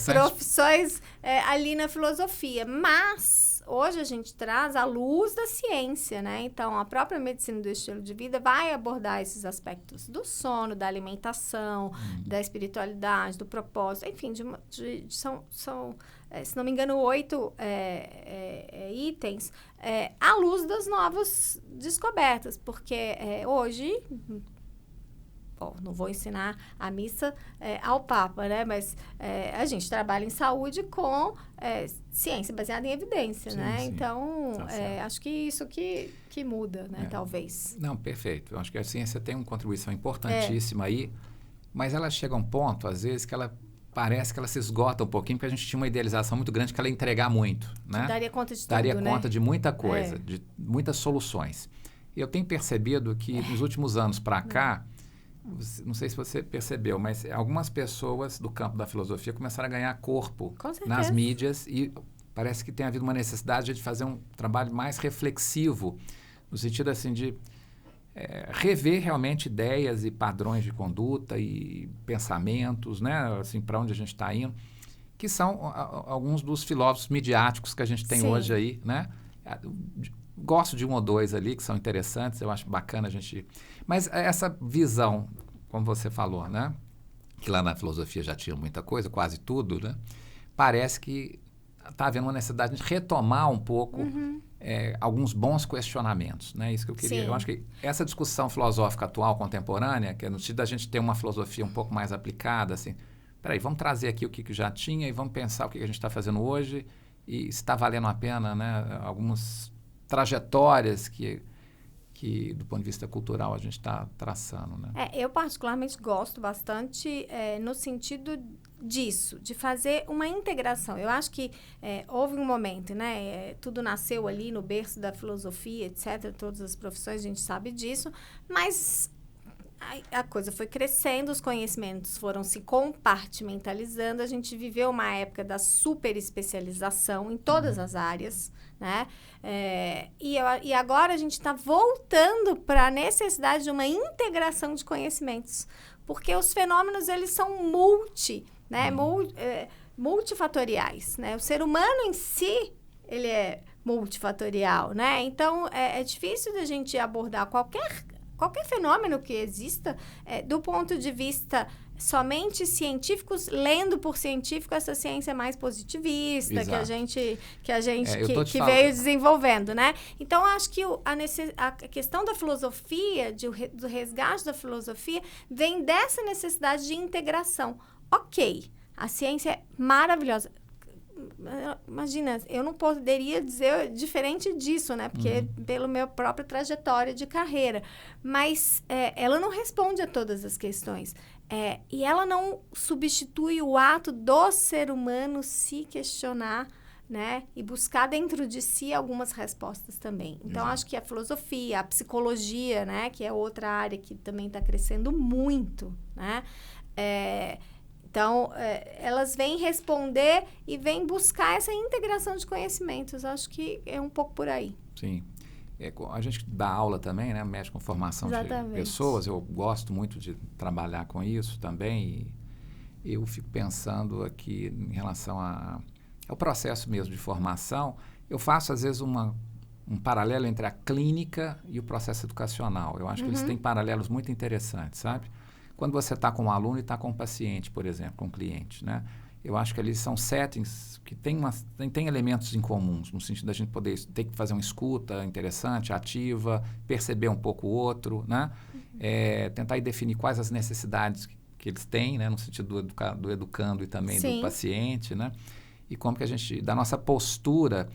profissões ali na filosofia. Mas... hoje a gente traz a luz da ciência, né? Então, a própria medicina do estilo de vida vai abordar esses aspectos do sono, da alimentação, da espiritualidade, do propósito, enfim, são se não me engano, 8 itens à luz das novas descobertas, porque hoje... não vou ensinar a missa ao Papa, né? Mas a gente trabalha em saúde com ciência baseada em evidência, né? Sim. Então, acho que isso que muda, né? Talvez. Não, perfeito. Eu acho que a ciência tem uma contribuição importantíssima aí, mas ela chega a um ponto, às vezes, que ela parece que ela se esgota um pouquinho, porque a gente tinha uma idealização muito grande que ela ia entregar muito, né? Daria conta de tudo, Daria conta de muita coisa, de muitas soluções. E eu tenho percebido que, nos últimos anos para cá, não sei se você percebeu, mas algumas pessoas do campo da filosofia começaram a ganhar corpo nas mídias e parece que tem havido uma necessidade de fazer um trabalho mais reflexivo, no sentido assim de rever realmente ideias e padrões de conduta e pensamentos, né, assim, para onde a gente está indo, que são alguns dos filósofos midiáticos que a gente tem hoje aí, né? Gosto de um ou dois ali que são interessantes, eu acho bacana a gente... Mas essa visão, como você falou, né? Que lá na filosofia já tinha muita coisa, quase tudo, né? Parece que está havendo uma necessidade de retomar um pouco alguns bons questionamentos, né? Isso que eu queria... Sim. Eu acho que essa discussão filosófica atual, contemporânea, que é no sentido da gente ter uma filosofia um pouco mais aplicada, assim... Peraí, vamos trazer aqui o que já tinha e vamos pensar o que a gente está fazendo hoje e se está valendo a pena, né? Algumas trajetórias que do ponto de vista cultural a gente está traçando, né? Eu particularmente gosto bastante no sentido disso, de fazer uma integração. Eu acho que houve um momento, né? Tudo nasceu ali no berço da filosofia, etc. Todas as profissões, a gente sabe disso, mas a coisa foi crescendo, os conhecimentos foram se compartimentalizando, a gente viveu uma época da super especialização em todas as áreas, né? E agora a gente está voltando para a necessidade de uma integração de conhecimentos, porque os fenômenos, eles são multifatoriais, né? O ser humano em si, ele é multifatorial, né? Então, é difícil da gente abordar qualquer fenômeno que exista do ponto de vista somente científicos, lendo por científico essa ciência mais positivista. Exato. que a gente veio desenvolvendo, né? Então, acho que a questão da filosofia, do resgate da filosofia, vem dessa necessidade de integração. Ok, a ciência é maravilhosa. Imagina, eu não poderia dizer diferente disso, né? Porque pelo meu própria trajetória de carreira. Mas ela não responde a todas as questões. E ela não substitui o ato do ser humano se questionar, né? E buscar dentro de si algumas respostas também. Então, acho que a filosofia, a psicologia, né? Que é outra área que também está crescendo muito, né? Então, elas vêm responder e vêm buscar essa integração de conhecimentos. Acho que é um pouco por aí. Sim. A gente dá aula também, né? Mexe com formação Exatamente. De pessoas. Eu gosto muito de trabalhar com isso também. E eu fico pensando aqui em relação ao processo mesmo de formação. Eu faço, às vezes, um paralelo entre a clínica e o processo educacional. Eu acho que eles têm paralelos muito interessantes, sabe? Quando você está com um aluno e está com um paciente, por exemplo, com um cliente, né? Eu acho que eles são settings que têm elementos em comuns, no sentido da gente poder ter que fazer uma escuta interessante, ativa, perceber um pouco o outro, né? Tentar definir quais as necessidades que eles têm, né? No sentido do educando e também Sim. do paciente, né? E como que a gente, da nossa postura,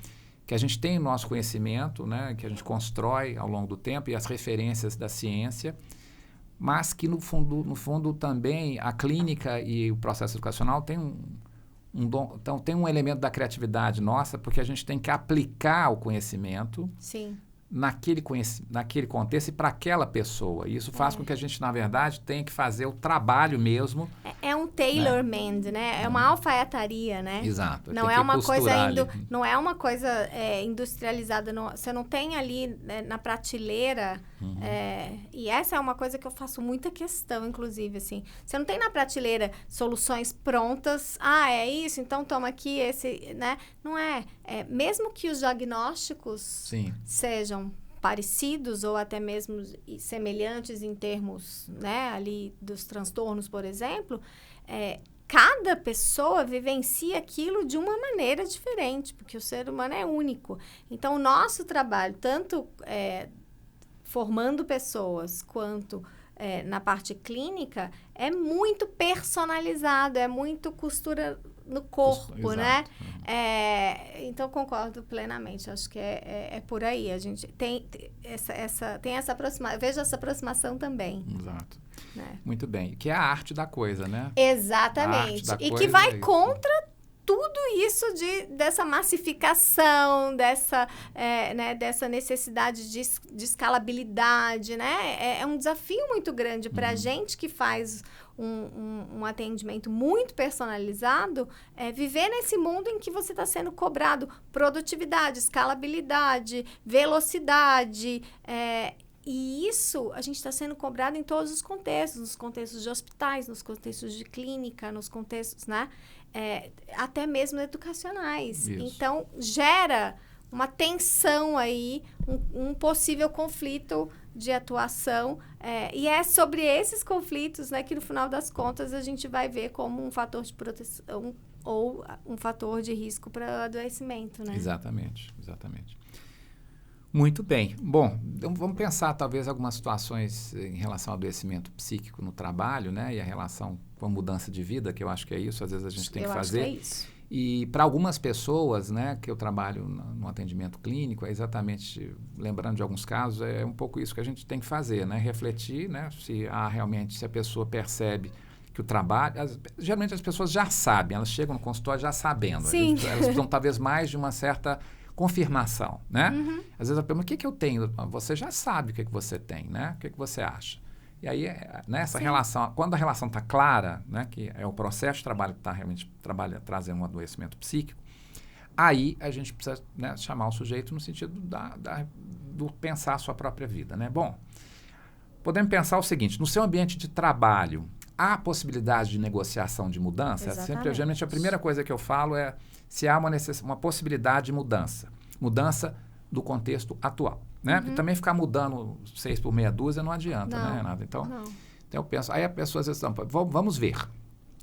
que a gente tem o nosso conhecimento, né? Que a gente constrói ao longo do tempo e as referências da ciência, mas que, no fundo, também a clínica e o processo educacional tem então, tem um elemento da criatividade nossa, porque a gente tem que aplicar o conhecimento Sim. naquele contexto e para aquela pessoa. E isso faz com que a gente, na verdade, tenha que fazer o trabalho mesmo. É um tailor-made, né? É uma alfaiataria, né? Exato. Não é uma coisa não é uma coisa industrializada. Você não tem ali na prateleira. E essa é uma coisa que eu faço muita questão, inclusive, assim. Você não tem na prateleira soluções prontas. É isso, então toma aqui esse, né? Não é. Mesmo que os diagnósticos Sim. sejam parecidos ou até mesmo semelhantes em termos, né, ali dos transtornos, por exemplo, cada pessoa vivencia aquilo de uma maneira diferente, porque o ser humano é único. Então, o nosso trabalho, tanto formando pessoas quanto na parte clínica, é muito personalizado, é muito costura no corpo, né? Então, concordo plenamente. Acho que é por aí. A gente tem essa aproximação. Vejo essa aproximação também. Exato. Né? Muito bem. Que é a arte da coisa, né? Exatamente. E que vai contra tudo isso dessa massificação, dessa necessidade de escalabilidade, né? É um desafio muito grande para a gente que faz um atendimento muito personalizado, viver nesse mundo em que você está sendo cobrado produtividade, escalabilidade, velocidade, e isso a gente está sendo cobrado em todos os contextos, nos contextos de hospitais, nos contextos de clínica, nos contextos, né? Até mesmo educacionais. Isso. Então, gera uma tensão aí, um possível conflito de atuação. E é sobre esses conflitos, né, que no final das contas a gente vai ver como um fator de proteção ou um fator de risco para adoecimento, né? Exatamente. Muito bem. Bom, então vamos pensar talvez algumas situações em relação ao adoecimento psíquico no trabalho, né? E a relação com a mudança de vida, que eu acho que é isso, às vezes a gente tem que fazer. Eu acho que é isso. E para algumas pessoas, né, que eu trabalho no atendimento clínico, é exatamente, lembrando de alguns casos, é um pouco isso que a gente tem que fazer, né? Refletir, né? Se a pessoa percebe que o trabalho... geralmente as pessoas já sabem, elas chegam no consultório já sabendo. Sim. Elas precisam talvez mais de uma certa confirmação, né? Às vezes a pergunta, o que eu tenho? Você já sabe o que você tem, né? O que você acha? E aí, nessa relação, quando a relação está clara, né, que é o processo de trabalho que está realmente trazendo um adoecimento psíquico, aí a gente precisa, né, chamar o sujeito no sentido do pensar a sua própria vida, né? Bom, podemos pensar o seguinte, no seu ambiente de trabalho, há possibilidade de negociação de mudança? Geralmente a primeira coisa que eu falo é se há uma possibilidade de mudança do contexto atual, né? Porque também ficar mudando 6 por meia dúzia não adianta, né, Renata? Então eu penso, aí a pessoa às vezes, vamos ver.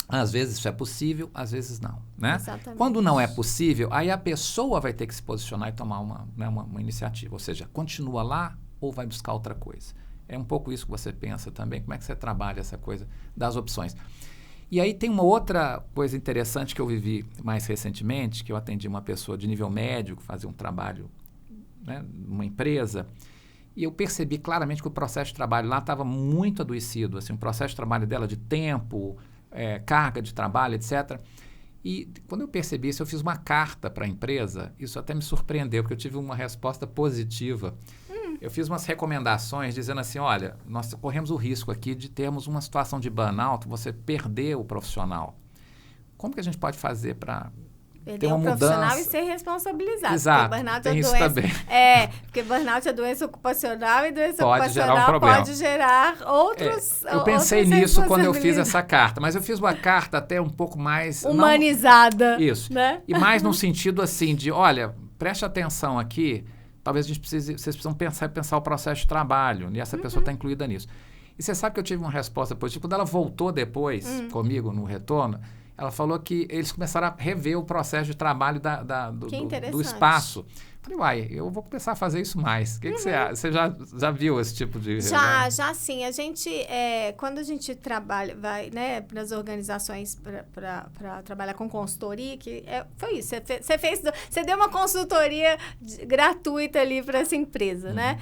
Às vezes isso é possível, às vezes não, né? Exatamente. Quando não é possível, aí a pessoa vai ter que se posicionar e tomar uma iniciativa, ou seja, continua lá ou vai buscar outra coisa. É um pouco isso que você pensa também, como é que você trabalha essa coisa das opções. E aí tem uma outra coisa interessante que eu vivi mais recentemente, que eu atendi uma pessoa de nível médio que fazia um trabalho, né, numa empresa, e eu percebi claramente que o processo de trabalho lá estava muito adoecido, assim, o processo de trabalho dela de tempo, carga de trabalho, etc. E quando eu percebi isso, eu fiz uma carta para a empresa, isso até me surpreendeu, porque eu tive uma resposta positiva. Eu fiz umas recomendações dizendo assim, olha, nós corremos o risco aqui de termos uma situação de burnout, você perder o profissional. Como que a gente pode fazer para ter uma mudança? Profissional e ser responsabilizado. Exato, porque burnout tem é isso doença, também. Porque burnout é doença ocupacional e doença Pode ocupacional gerar um problema. pode gerar outros... Eu pensei nisso quando eu fiz essa carta, mas eu fiz uma carta até um pouco mais... humanizada. Isso. Né? E mais no sentido assim de, olha, preste atenção aqui, talvez vocês precisam pensar o processo de trabalho, e essa pessoa está incluída nisso. E você sabe que eu tive uma resposta positiva. Quando ela voltou depois comigo no retorno, ela falou que eles começaram a rever o processo de trabalho do espaço. Falei, uai, eu vou começar a fazer isso mais. O que você acha? Você já viu esse tipo de... Já sim. A gente, quando a gente trabalha, vai, né, nas organizações para trabalhar com consultoria, foi isso. Você deu uma consultoria gratuita ali para essa empresa, né?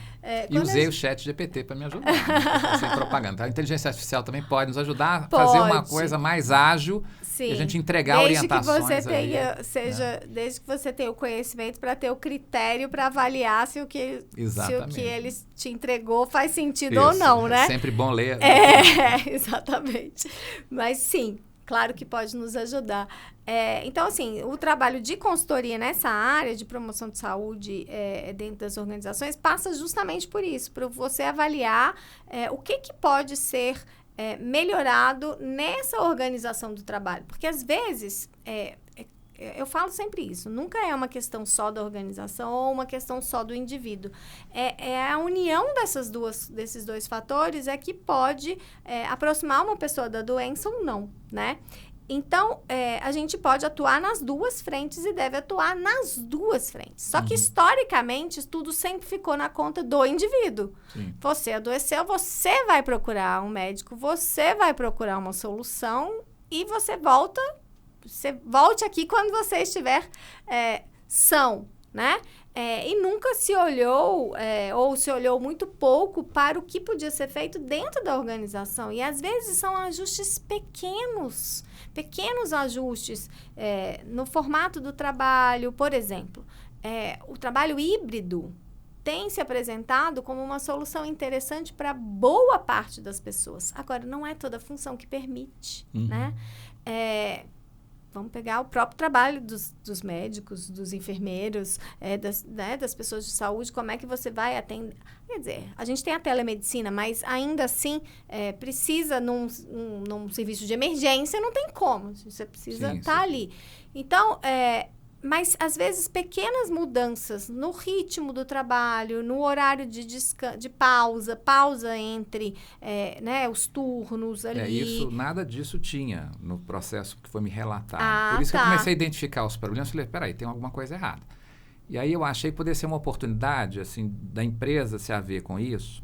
E usei o chat GPT para me ajudar, né? Sem propaganda. A inteligência artificial também pode nos ajudar a fazer uma coisa mais ágil. Sim. E a gente entregar orientações. Desde que você tenha o conhecimento para ter o critério para avaliar se o que ele te entregou faz sentido ou não, né? É sempre bom ler. Exatamente. Mas sim, claro que pode nos ajudar. Então, assim, o trabalho de consultoria nessa área de promoção de saúde dentro das organizações passa justamente por isso, para você avaliar o que pode ser melhorado nessa organização do trabalho. Porque, às vezes, eu falo sempre isso, nunca é uma questão só da organização ou uma questão só do indivíduo. É a união desses dois fatores que pode aproximar uma pessoa da doença ou não, né? Então, a gente pode atuar nas duas frentes e deve atuar nas duas frentes. Só que, historicamente, tudo sempre ficou na conta do indivíduo. Sim. Você adoeceu, você vai procurar um médico, você vai procurar uma solução e você volte aqui quando você estiver são, né? E nunca se olhou, ou se olhou muito pouco para o que podia ser feito dentro da organização. E, às vezes, são ajustes pequenos ajustes no formato do trabalho. Por exemplo, o trabalho híbrido tem se apresentado como uma solução interessante para boa parte das pessoas. Agora, não é toda a função que permite, né? Vamos pegar o próprio trabalho dos médicos, dos enfermeiros, das pessoas de saúde, como é que você vai atender. Quer dizer, a gente tem a telemedicina, mas ainda assim precisa num serviço de emergência, não tem como. Você precisa estar ali. Então, mas, às vezes, pequenas mudanças no ritmo do trabalho, no horário de pausa entre os turnos ali. Nada disso tinha no processo que foi me relatado. Por isso que eu comecei a identificar os problemas. Falei, peraí, tem alguma coisa errada. E aí eu achei que poderia ser uma oportunidade, assim, da empresa se haver com isso,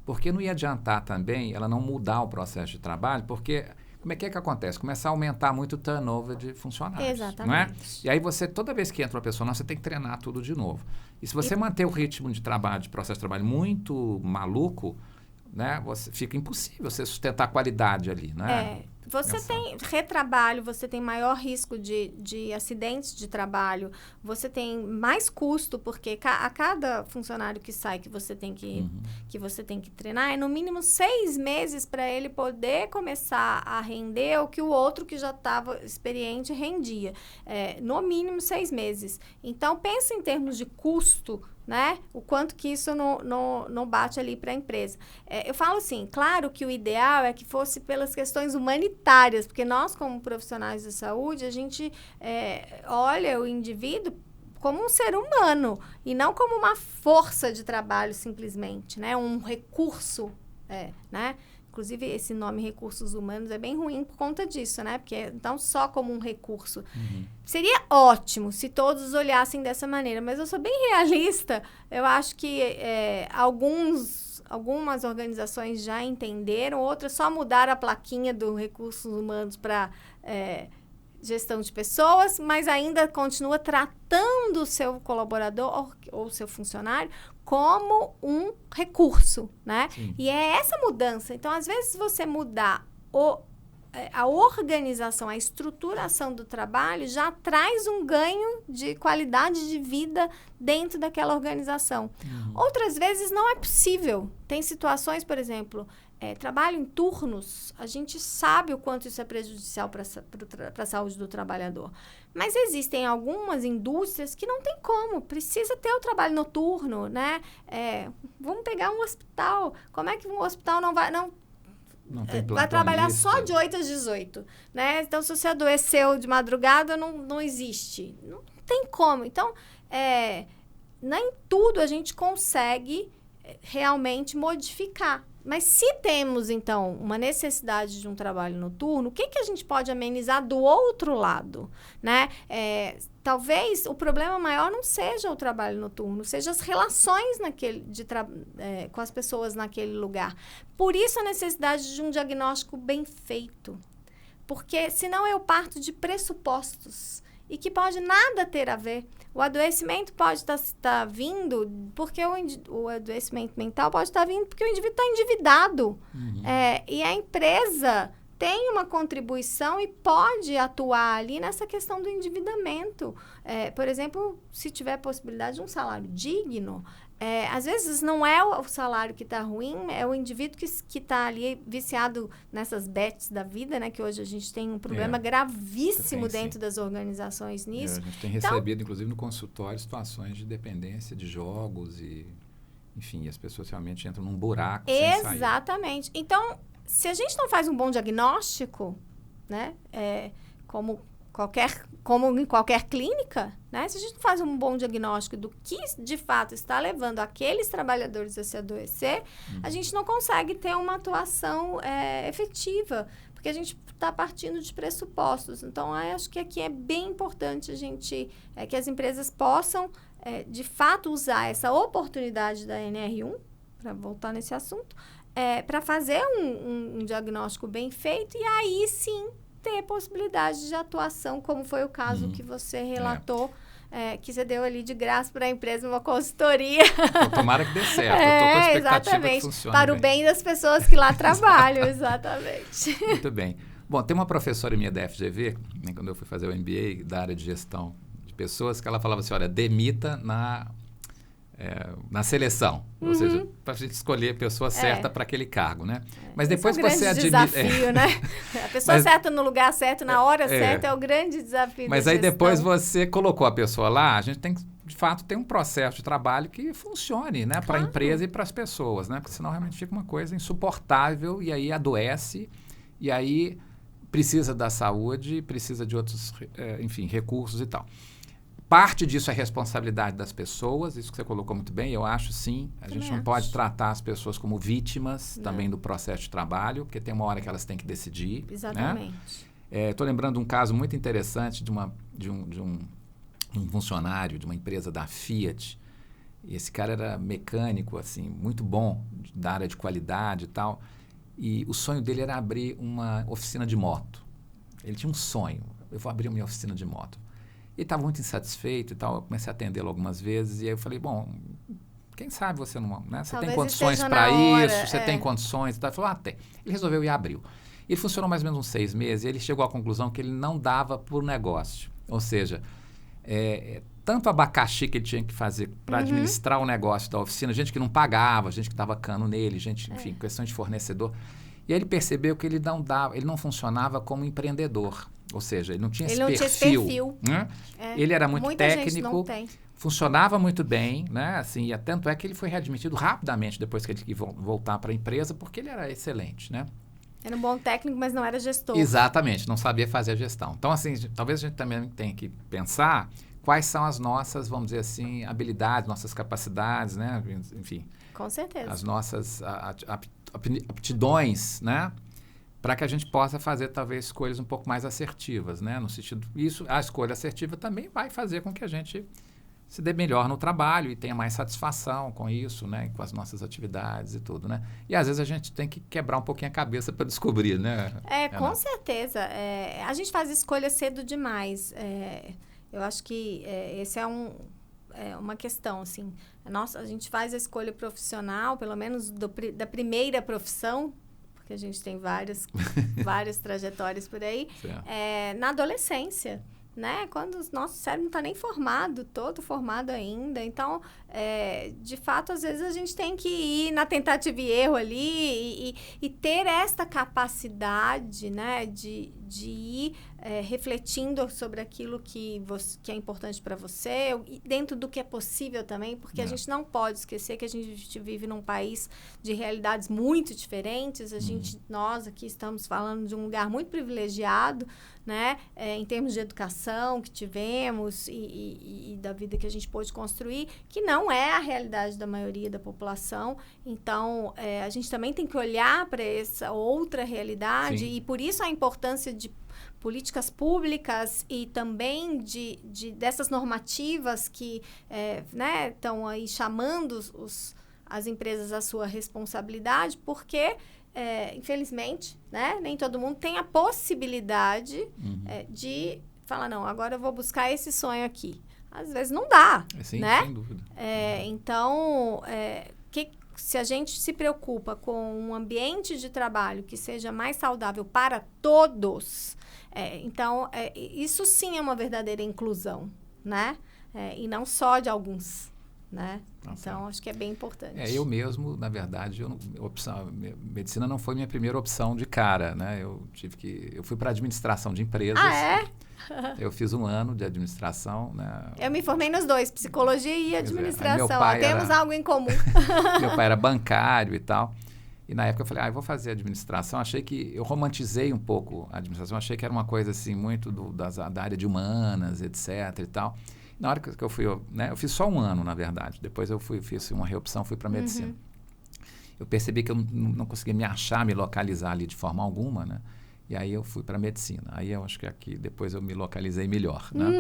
porque não ia adiantar também ela não mudar o processo de trabalho, porque... Como é que acontece? Começar a aumentar muito o turnover de funcionários. Exatamente. Não é? E aí toda vez que entra uma pessoa, você tem que treinar tudo de novo. E se você manter o ritmo de trabalho, de processo de trabalho muito maluco, né, fica impossível você sustentar a qualidade ali, né? Você tem retrabalho, você tem maior risco de acidentes de trabalho, você tem mais custo, porque a cada funcionário que sai que você tem que treinar, é no mínimo 6 meses para ele poder começar a render o que o outro que já estava experiente rendia. No mínimo 6 meses. Então, pensa em termos de custo, né? O quanto que isso não bate ali para a empresa. Eu falo assim, claro que o ideal é que fosse pelas questões humanitárias, porque nós, como profissionais de saúde, a gente olha o indivíduo como um ser humano e não como uma força de trabalho simplesmente, né? Um recurso, né? Inclusive, esse nome recursos humanos é bem ruim por conta disso, né? Porque não só como um recurso. Seria ótimo se todos olhassem dessa maneira, mas eu sou bem realista. Eu acho que algumas organizações já entenderam, outras só mudaram a plaquinha do recursos humanos para gestão de pessoas, mas ainda continua tratando o seu colaborador ou o seu funcionário como um recurso, né? Sim. E é essa mudança. Então, às vezes, você mudar a organização, a estruturação do trabalho já traz um ganho de qualidade de vida dentro daquela organização. Outras vezes não é possível. Tem situações, por exemplo, trabalho em turnos, a gente sabe o quanto isso é prejudicial para a saúde do trabalhador. Mas existem algumas indústrias que não tem como, precisa ter o trabalho noturno, né? Vamos pegar um hospital. Como é que um hospital não vai trabalhar só de 8 às 18, né? Então, se você adoeceu de madrugada, não existe. Não tem como. Então, nem tudo a gente consegue realmente modificar. Mas se temos, então, uma necessidade de um trabalho noturno, o que a gente pode amenizar do outro lado, né? Talvez o problema maior não seja o trabalho noturno, seja as relações com as pessoas naquele lugar. Por isso a necessidade de um diagnóstico bem feito. Porque senão eu parto de pressupostos e que pode nada ter a ver. O adoecimento pode estar vindo porque o adoecimento mental pode estar vindo porque o indivíduo está endividado. E a empresa tem uma contribuição e pode atuar ali nessa questão do endividamento. Por exemplo, se tiver possibilidade de um salário digno, às vezes não é o salário que está ruim, é o indivíduo que está ali viciado nessas bets da vida, né? Que hoje a gente tem um problema gravíssimo dentro das organizações nisso. A gente tem recebido, inclusive, no consultório, situações de dependência de jogos e, enfim, as pessoas realmente entram num buraco sem sair. Exatamente. Então, se a gente não faz um bom diagnóstico, né? Como em qualquer clínica, né? Se a gente não faz um bom diagnóstico do que, de fato, está levando aqueles trabalhadores a se adoecer, a gente não consegue ter uma atuação efetiva, porque a gente está partindo de pressupostos. Então, acho que aqui é bem importante que as empresas possam, de fato, usar essa oportunidade da NR1, para voltar nesse assunto, para fazer um diagnóstico bem feito e aí, sim, ter possibilidade de atuação, como foi o caso que você relatou, que você deu ali de graça para a empresa, uma consultoria. Tomara que dê certo. Eu estou com a expectativa que funcione para o bem das pessoas que lá trabalham, exatamente. Muito bem. Bom, tem uma professora minha da FGV, né, quando eu fui fazer o MBA da área de gestão de pessoas, que ela falava assim, olha, demita na seleção, ou seja, para a gente escolher a pessoa certa para aquele cargo, né? Mas depois que você admite... desafio, né? A pessoa certa no lugar certo, na hora certa, é o grande desafio. Mas aí depois você colocou a pessoa lá, a gente tem que, de fato, ter um processo de trabalho que funcione, né? Claro. Para a empresa e para as pessoas, né? Porque senão realmente fica uma coisa insuportável e aí adoece e aí precisa da saúde, precisa de outros, enfim, recursos e tal. Parte disso é responsabilidade das pessoas, isso que você colocou muito bem, eu acho sim. A gente não pode tratar as pessoas como vítimas também do processo de trabalho, porque tem uma hora que elas têm que decidir. Exatamente. Estou lembrando de um caso muito interessante de um funcionário de uma empresa da Fiat. E esse cara era mecânico, assim, muito bom, da área de qualidade e tal. E o sonho dele era abrir uma oficina de moto. Ele tinha um sonho, eu vou abrir minha oficina de moto. Ele estava muito insatisfeito e tal, eu comecei a atendê-lo algumas vezes, e aí eu falei, bom, quem sabe você não... Né? Você tem condições para isso, você tem condições e tal. Ele falou, tem. Ele resolveu e abriu. Ele funcionou mais ou menos uns 6 meses, e ele chegou à conclusão que ele não dava por negócio. Ou seja, tanto abacaxi que ele tinha que fazer para administrar o negócio da oficina, gente que não pagava, gente que dava cano nele, gente, enfim, questão de fornecedor. E aí ele percebeu que ele não funcionava como empreendedor. Ou seja, ele não tinha esse perfil. Né? Ele era muito técnico, funcionava muito bem, né? Assim, tanto é que ele foi readmitido rapidamente depois que ele quis voltar para a empresa, porque ele era excelente, né? Era um bom técnico, mas não era gestor. Exatamente, não sabia fazer a gestão. Então, assim, talvez a gente também tenha que pensar quais são as nossas, vamos dizer assim, habilidades, nossas capacidades, né? Enfim. Com certeza. As nossas aptidões, né? Para que a gente possa fazer, talvez, escolhas um pouco mais assertivas, né? No sentido, a escolha assertiva também vai fazer com que a gente se dê melhor no trabalho e tenha mais satisfação com isso, né? Com as nossas atividades e tudo, né? E às vezes a gente tem que quebrar um pouquinho a cabeça para descobrir, né? Com certeza. A gente faz escolha cedo demais. Eu acho que esse é uma questão, assim. A gente faz a escolha profissional, pelo menos da primeira profissão, porque a gente tem várias trajetórias por aí, na adolescência, né? Quando o nosso cérebro não está nem todo formado ainda. Então, de fato, às vezes a gente tem que ir na tentativa e erro ali e ter esta capacidade, né? De ir refletindo sobre aquilo que é importante para você, dentro do que é possível também, porque a gente não pode esquecer que a gente vive num país de realidades muito diferentes. Nós aqui estamos falando de um lugar muito privilegiado, né? Em termos de educação que tivemos e da vida que a gente pôde construir, que não é a realidade da maioria da população. Então, a gente também tem que olhar para essa outra realidade. Sim. E por isso a importância de políticas públicas e também dessas normativas que estão aí chamando as empresas à sua responsabilidade, porque, infelizmente, né, nem todo mundo tem a possibilidade de falar, não, agora eu vou buscar esse sonho aqui. Às vezes não dá, sim, né? Sem dúvida. Então, se a gente se preocupa com um ambiente de trabalho que seja mais saudável para todos, então, isso sim é uma verdadeira inclusão, né? E não só de alguns, né? Então, acho que é bem importante. Eu mesmo, na verdade, medicina não foi minha primeira opção de cara, né? Eu fui para administração de empresas. Eu fiz 1 ano de administração, né? Eu me formei nos dois, psicologia e administração. Temos algo em comum. Meu pai era bancário e tal. E na época eu falei, eu vou fazer administração. Eu romantizei um pouco a administração. Achei que era uma coisa assim, muito da área de humanas, etc e tal. Na hora que eu fui, né, eu fiz só 1 ano, na verdade. Depois eu fiz uma reopção, fui para medicina. Eu percebi que eu não conseguia me localizar ali de forma alguma, né? E aí eu fui para medicina. Aí eu acho que aqui depois eu me localizei melhor, né?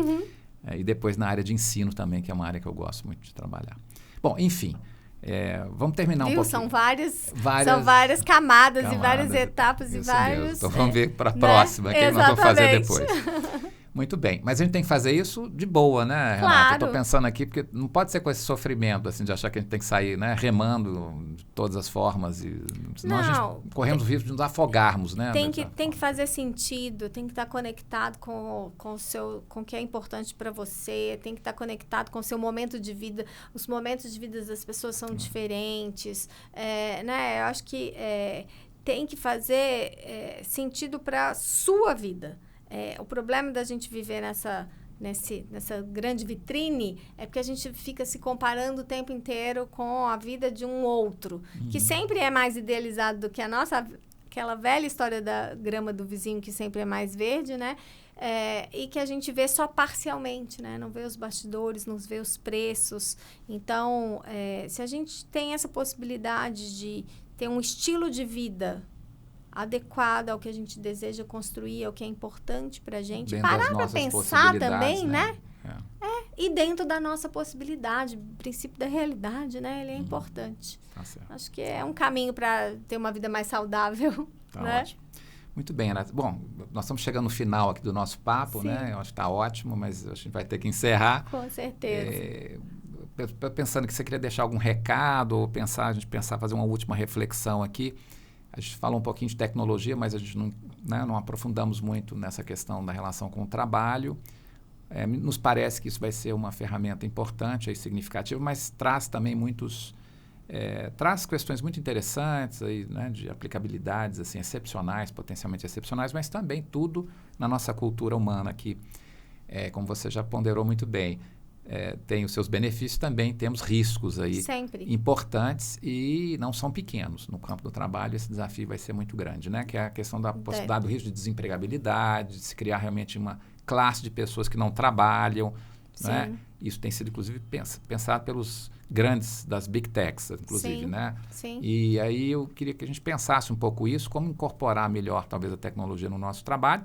E depois na área de ensino também, que é uma área que eu gosto muito de trabalhar. Bom, enfim, vamos terminar um pouquinho. São várias camadas e várias etapas e vários... Então vamos ver para a próxima, que nós vamos fazer depois. Muito bem, mas a gente tem que fazer isso de boa, né, Renata? Claro. Eu tô pensando aqui, porque não pode ser com esse sofrimento, assim, de achar que a gente tem que sair, né, remando de todas as formas, e senão a gente corremos o risco de nos afogarmos, né? Tem que fazer sentido, tem que estar conectado com o que é importante para você, tem que estar conectado com o seu momento de vida. Os momentos de vida das pessoas são diferentes, né? Eu acho que tem que fazer sentido para a sua vida. O problema da gente viver nessa grande vitrine é porque a gente fica se comparando o tempo inteiro com a vida de um outro, que sempre é mais idealizado do que a nossa, aquela velha história da grama do vizinho que sempre é mais verde, né? E que a gente vê só parcialmente, né? Não vê os bastidores, não vê os preços. Então, se a gente tem essa possibilidade de ter um estilo de vida adequado ao que a gente deseja construir, ao que é importante para a gente, parar para pensar também, né? E dentro da nossa possibilidade, o princípio da realidade, né? Ele é importante. Tá certo. Acho que é um caminho para ter uma vida mais saudável. Tá né? ótimo. Muito bem, Renata. Bom, nós estamos chegando no final aqui do nosso papo, né? Eu acho que está ótimo, mas a gente vai ter que encerrar. Com certeza. Pensando que você queria deixar algum recado, ou a gente fazer uma última reflexão aqui. A gente falou um pouquinho de tecnologia, mas a gente não aprofundamos muito nessa questão da relação com o trabalho. Nos parece que isso vai ser uma ferramenta importante e significativa, mas traz também traz questões muito interessantes aí, né, de aplicabilidades assim, excepcionais, potencialmente excepcionais, mas também tudo na nossa cultura humana que, como você já ponderou muito bem, tem os seus benefícios, também temos riscos aí importantes e não são pequenos. No campo do trabalho, esse desafio vai ser muito grande, né? Que é a questão da possibilidade do risco de desempregabilidade, de se criar realmente uma classe de pessoas que não trabalham, né? Isso tem sido, inclusive, pensado pelos grandes das Big Techs, inclusive, né? Sim. E aí eu queria que a gente pensasse um pouco isso, como incorporar melhor, talvez, a tecnologia no nosso trabalho,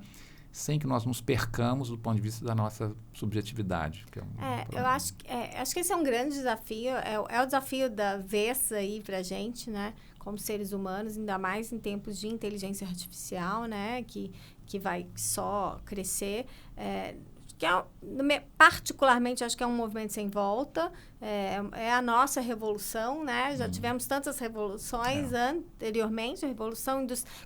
sem que nós nos percamos do ponto de vista da nossa subjetividade. Que eu acho que esse é um grande desafio, é o desafio da vez aí pra gente, né, como seres humanos, ainda mais em tempos de inteligência artificial, né, que vai só crescer, particularmente acho que é um movimento sem volta, é a nossa revolução, né? Já tivemos tantas revoluções anteriormente,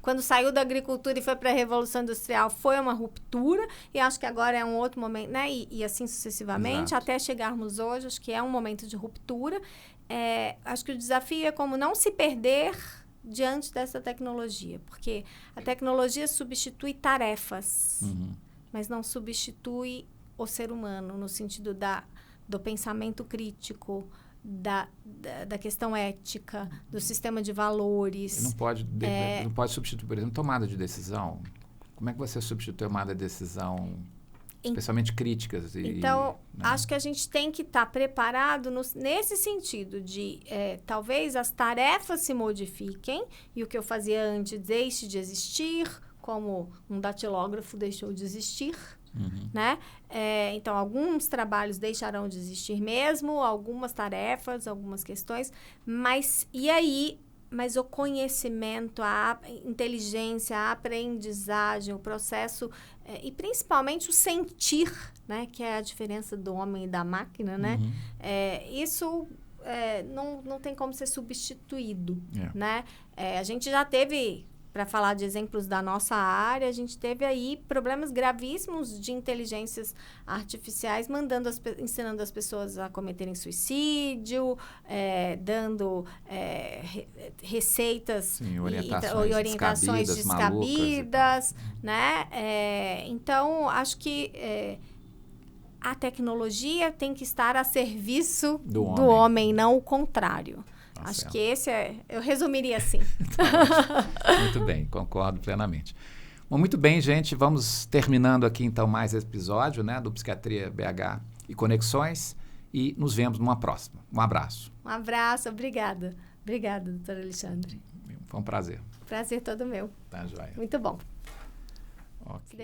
quando saiu da agricultura e foi para a revolução industrial foi uma ruptura, e acho que agora é um outro momento, né? E assim sucessivamente, até chegarmos hoje, acho que é um momento de ruptura. Acho que o desafio é como não se perder diante dessa tecnologia, porque a tecnologia substitui tarefas, mas não substitui o ser humano, no sentido do pensamento crítico, da questão ética, do sistema de valores. Não pode substituir, por exemplo, tomada de decisão. Como é que você substitui tomada de decisão, especialmente críticas? Então, acho que a gente tem que estar preparado nesse sentido de, talvez as tarefas se modifiquem e o que eu fazia antes deixe de existir, como um datilógrafo deixou de existir, né? Então, alguns trabalhos deixarão de existir mesmo, algumas tarefas, algumas questões, mas o conhecimento, a inteligência, a aprendizagem, o processo, e principalmente o sentir, né? Que é a diferença do homem e da máquina, né? Isso não tem como ser substituído, né? A gente já teve... Para falar de exemplos da nossa área, a gente teve aí problemas gravíssimos de inteligências artificiais ensinando as pessoas a cometerem suicídio, dando receitas e orientações descabidas, né? Então, acho que a tecnologia tem que estar a serviço do homem, não o contrário. Acho que eu resumiria assim. Muito bem, concordo plenamente. Bom, muito bem, gente, vamos terminando aqui então mais esse episódio, né, do Psiquiatria BH e Conexões, e nos vemos numa próxima. Um abraço. Um abraço, obrigada. Obrigada, doutor Alexandre. Foi um prazer. Prazer todo meu. Tá, joia. Muito bom. Ok.